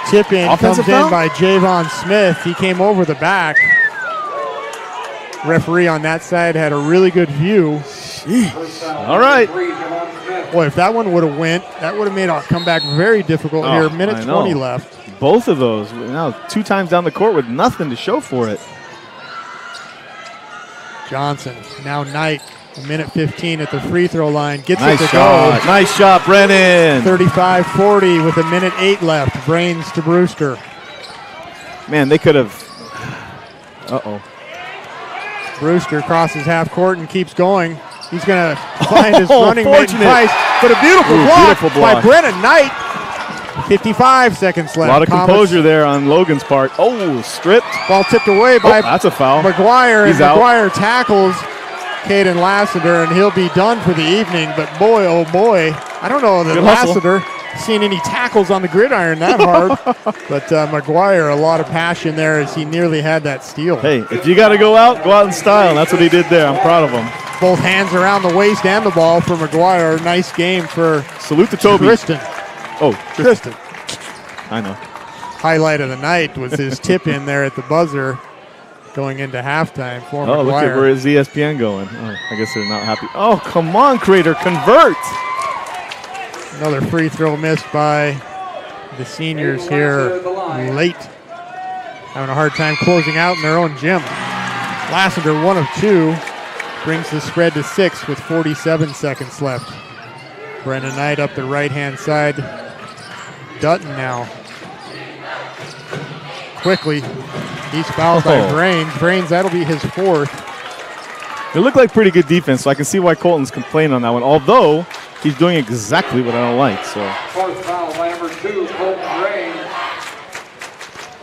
Tip in comes in by Javon Smith. He came over the back. Referee on that side had a really good view. All right. Boy, if that one would have went, that would have made our comeback very difficult here. Minute 20 left. Both of those. Now 2 times down the court with nothing to show for it. Johnson, now Knight, a minute 15 at the free throw line. Gets nice it to shot. go. Nice shot, Brennan. 35-40 with a minute 8 left. Brains to Brewster. Man, they could have. Uh-oh. Brewster crosses half court and keeps going. He's going to find his running mate Price. But a beautiful block by Brennan Knight. 55 seconds left. A lot of composure there on Logan's part. Oh, stripped. Ball tipped away by that's a foul. McGuire. He's McGuire tackles Caden Lassiter, and he'll be done for the evening. But boy, oh boy, I don't know that Lassiter seen any tackles on the gridiron that hard. But McGuire, a lot of passion there as he nearly had that steal. Hey, if you got to go out in style. And that's what he did there. I'm proud of him. Both hands around the waist and the ball for McGuire. Nice game for salute to Toby. Tristan. Oh, Tristan. I know. Highlight of the night was his tip in there at the buzzer going into halftime for McGuire. Look at where is ESPN going. Oh, I guess they're not happy. Oh, come on, Crater, convert. Another free throw missed by the seniors here late. Having a hard time closing out in their own gym. Lassiter, 1 of 2, brings the spread to 6 with 47 seconds left. Brendan Knight up the right-hand side. Dutton now. Quickly, he's fouled by Brains. Brains, that'll be his 4th. It looked like pretty good defense, so I can see why Colton's complaining on that one, although he's doing exactly what I don't like. So. Fourth foul by number 2, Colton Rain.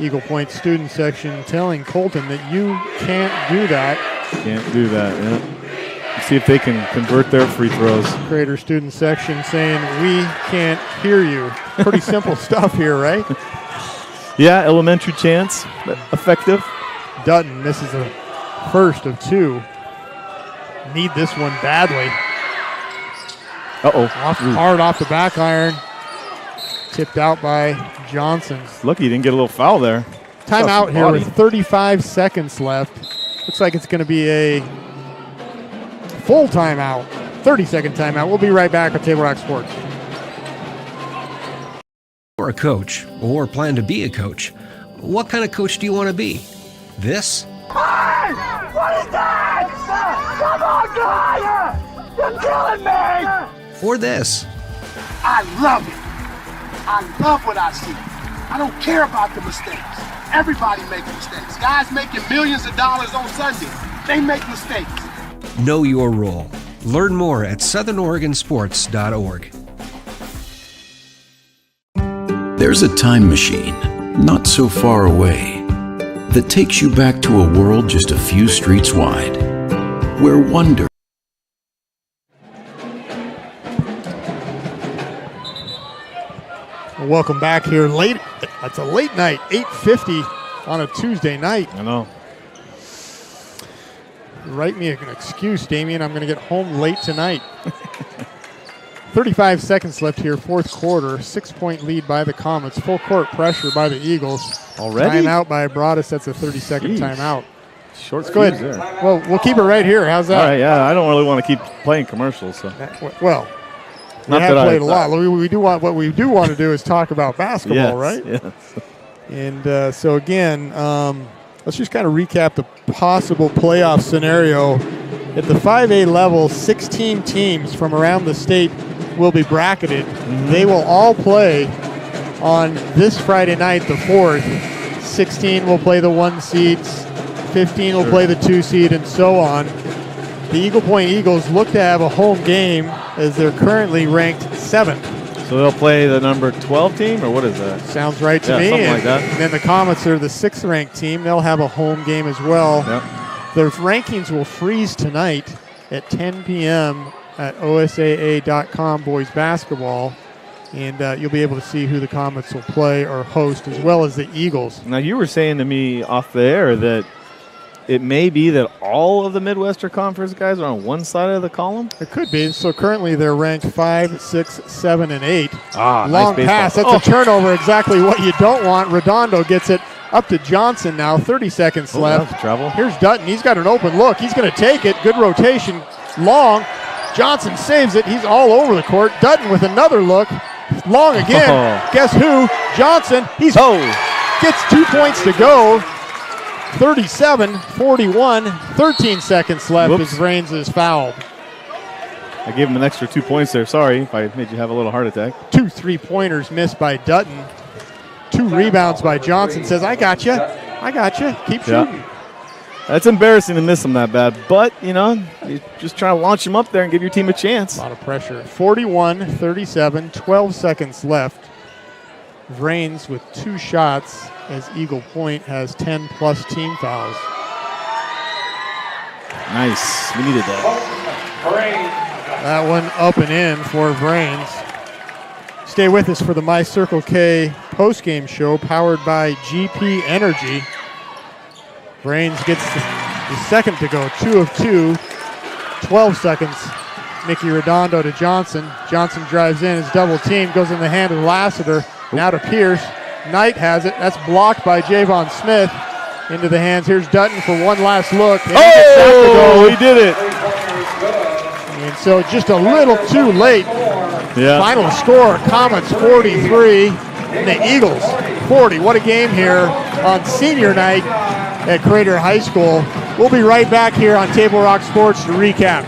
Eagle Point student section telling Colton that you can't do that. Can't do that, yeah. Let's see if they can convert their free throws. Creator student section saying, we can't hear you. Pretty simple stuff here, right? Yeah, elementary chance, but effective. Dutton misses a first of 2. Need this one badly. Uh-oh. Hard off the back iron. Tipped out by Johnson. Lucky he didn't get a little foul there. Timeout here with 35 seconds left. Looks like it's going to be a full timeout. 30-second timeout. We'll be right back with Table Rock Sports. You're a coach or plan to be a coach. What kind of coach do you want to be? This? Hey! What is that? Come on, guy! You're killing me! Or this? I love it. I love what I see. I don't care about the mistakes. Everybody makes mistakes. Guys making millions of dollars on Sunday, they make mistakes. Know your role. Learn more at southernoregonsports.org. There's a time machine, not so far away, that takes you back to a world just a few streets wide, where wonder. Welcome back here late. It's a late night, 8:50 on a Tuesday night. I know. Write me an excuse, Damien. I'm going to get home late tonight. 35 seconds left here, fourth quarter. 6-point lead by the Comets. Full court pressure by the Eagles. Already? Timeout by Broadus. That's a 30-second timeout. Short. Let's go ahead. There. Well, we'll keep it right here. How's that? All right, yeah. I don't really want to keep playing commercials. So. Well, we Not have that played a lot. We do want. What we do want to do is talk about basketball, right? Yes. And so again, let's just kind of recap the possible playoff scenario. At the 5A level, 16 teams from around the state will be bracketed. They will all play on this Friday night, the 4th. 16 will play the 1 seeds, 15 will play the 2 seed, and so on. The Eagle Point Eagles look to have a home game as they're currently ranked 7th. So they'll play the number 12 team, or what is that? Sounds right to me. Something like that. And then the Comets are the 6th ranked team. They'll have a home game as well. Yep. Their rankings will freeze tonight at 10 p.m. at OSAA.com boys basketball. And you'll be able to see who the Comets will play or host, as well as the Eagles. Now, you were saying to me off the air that it may be that all of the Midwestern Conference guys are on one side of the column? It could be. So currently they're ranked 5, 6, 7, and 8. Ah, long nice pass. baseball. That's a turnover. Exactly what you don't want. Redondo gets it up to Johnson now. 30 seconds left. That's trouble. Here's Dutton. He's got an open look. He's going to take it. Good rotation. Long. Johnson saves it. He's all over the court. Dutton with another look. Long again. Oh. Guess who? Johnson. He's gets 2 points to go. 37-41. 13 seconds left as Reigns is fouled. I gave him an extra 2 points there. Sorry if I made you have a little heart attack. 2 3-pointers missed by Dutton. 2 rebounds by Johnson. Says, I got you. I got you. Keep shooting. That's embarrassing to miss him that bad. But, you know, you're just trying to launch him up there and give your team a chance. A lot of pressure. 41-37. 12 seconds left. Reigns with 2 shots as Eagle Point has 10-plus team fouls. Nice. We needed that. That one up and in for Brains. Stay with us for the My Circle K postgame show powered by GP Energy. Brains gets the second to go, 2 of 2, 12 seconds. Nicky Redondo to Johnson. Johnson drives in, his double team, goes in the hand of Lassiter. Now to Pierce. Knight has it. That's blocked by Javon Smith. Into the hands. Here's Dutton for one last look. Oh, he did it. And so just a little too late. Yeah. Final score, Comets 43 and the Eagles 40. What a game here on senior night at Crater High School. We'll be right back here on Table Rock Sports to recap.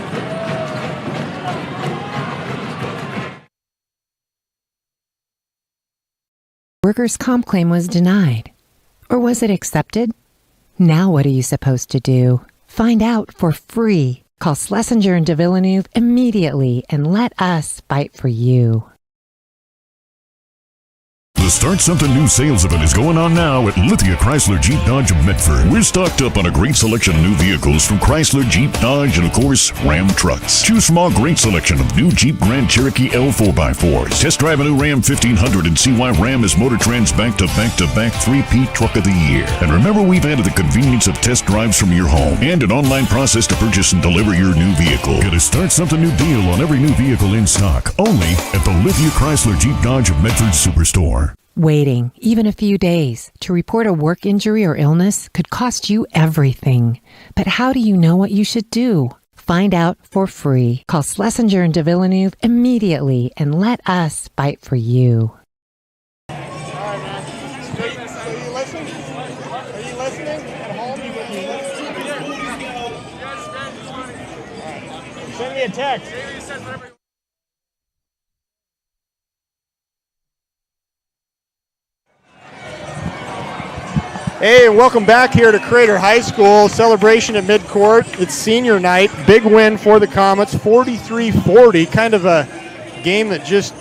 Workers' comp claim was denied. Or was it accepted? Now what are you supposed to do? Find out for free Call Schlesinger and de Villeneuve immediately and let us fight for you. The Start Something New sales event is going on now at Lithia Chrysler Jeep Dodge of Medford. We're stocked up on a great selection of new vehicles from Chrysler, Jeep, Dodge, and of course, Ram trucks. Choose from our great selection of new Jeep Grand Cherokee L 4x4s. Test drive a new Ram 1500 and see why Ram is Motortrend's back-to-back-to-back 3P Truck of the Year. And remember, we've added the convenience of test drives from your home and an online process to purchase and deliver your new vehicle. Get a Start Something New deal on every new vehicle in stock, only at the Lithia Chrysler Jeep Dodge of Medford Superstore. Waiting, even a few days, to report a work injury or illness could cost you everything. But how do you know what you should do? Find out for free. Call Schlesinger and de Villeneuve immediately and let us fight for you. All right, man. So you listening? Are you listening at home? Send me a text. Hey, welcome back here to Crater High School. Celebration at midcourt. It's senior night. Big win for the Comets, 43-40. Kind of a game that just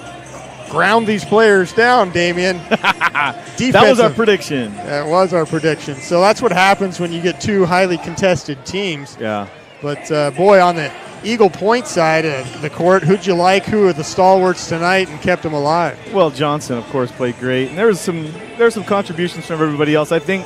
ground these players down, Damien. That was our prediction. That was our prediction. So that's what happens when you get two highly contested teams. Yeah. But, boy, on the Eagle Point side of the court, who'd you like? Who are the stalwarts tonight and kept them alive? Well, Johnson, of course, played great. And there was some contributions from everybody else. I think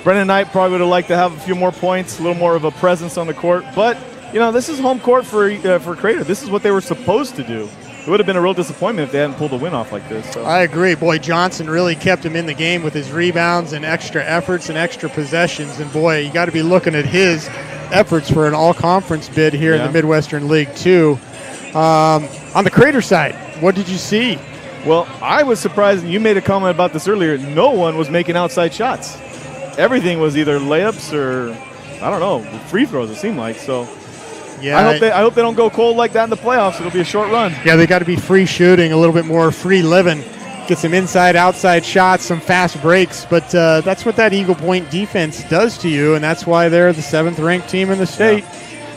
Brennan Knight probably would have liked to have a few more points, a little more of a presence on the court. But, this is home court for Crater. This is what they were supposed to do. It would have been a real disappointment if they hadn't pulled a win off like this. So. I agree. Boy, Johnson really kept him in the game with his rebounds and extra efforts and extra possessions. And, boy, you got to be looking at his efforts for an all-conference bid here in the Midwestern League, too. On the Crater side, what did you see? Well, I was surprised, and you made a comment about this earlier, no one was making outside shots. Everything was either layups or, I don't know, free throws, it seemed like. So yeah, I hope they don't go cold like that in the playoffs. It'll be a short run. Yeah, they got to be free shooting, a little bit more free living. Get some inside, outside shots, some fast breaks. But that's what that Eagle Point defense does to you, and that's why they're the 7th-ranked team in the state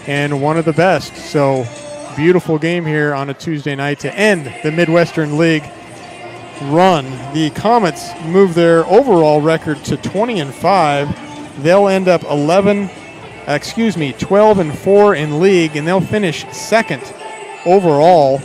and one of the best. So beautiful game here on a Tuesday night to end the Midwestern League run. The Comets move their overall record to 20-5. They'll end up 12-4 in league, and they'll finish second overall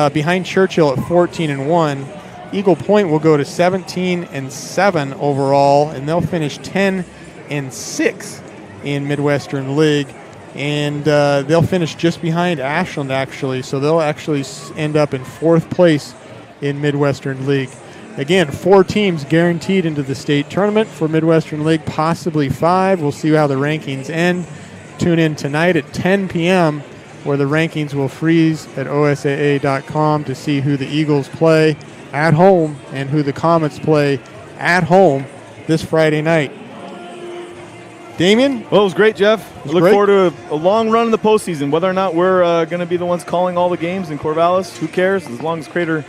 behind Churchill at 14-1. Eagle Point will go to 17-7 overall, and they'll finish 10-6 in Midwestern League. And they'll finish just behind Ashland, actually. So they'll actually end up in 4th place in Midwestern League. Again, 4 teams guaranteed into the state tournament for Midwestern League, possibly 5. We'll see how the rankings end. Tune in tonight at 10 p.m. where the rankings will freeze at OSAA.com to see who the Eagles play at home and who the Comets play at home this Friday night. Damien? Well, it was great, Jeff. We look forward to a long run in the postseason. Whether or not we're going to be the ones calling all the games in Corvallis, who cares? As long as Crater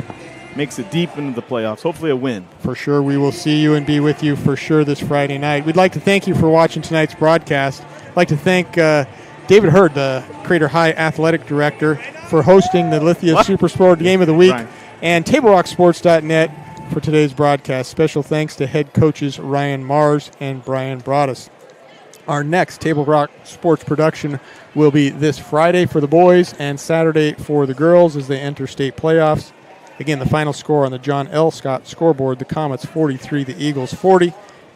makes it deep into the playoffs. Hopefully a win. For sure. We will see you and be with you for sure this Friday night. We'd like to thank you for watching tonight's broadcast. I'd like to thank David Hurd, the Crater High Athletic Director, for hosting the Lithia Supersport Game of the Week, and TableRockSports.net for today's broadcast. Special thanks to head coaches Ryan Mars and Brian Broaddus. Our next Table Rock Sports production will be this Friday for the boys and Saturday for the girls as they enter state playoffs. Again, the final score on the John L. Scott scoreboard, the Comets 43, the Eagles 40.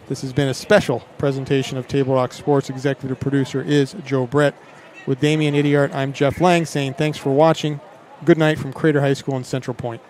This has been a special presentation of Table Rock Sports. Executive producer is Joe Brett. With Damian Idiart, I'm Jeff Lang saying thanks for watching. Good night from Crater High School in Central Point.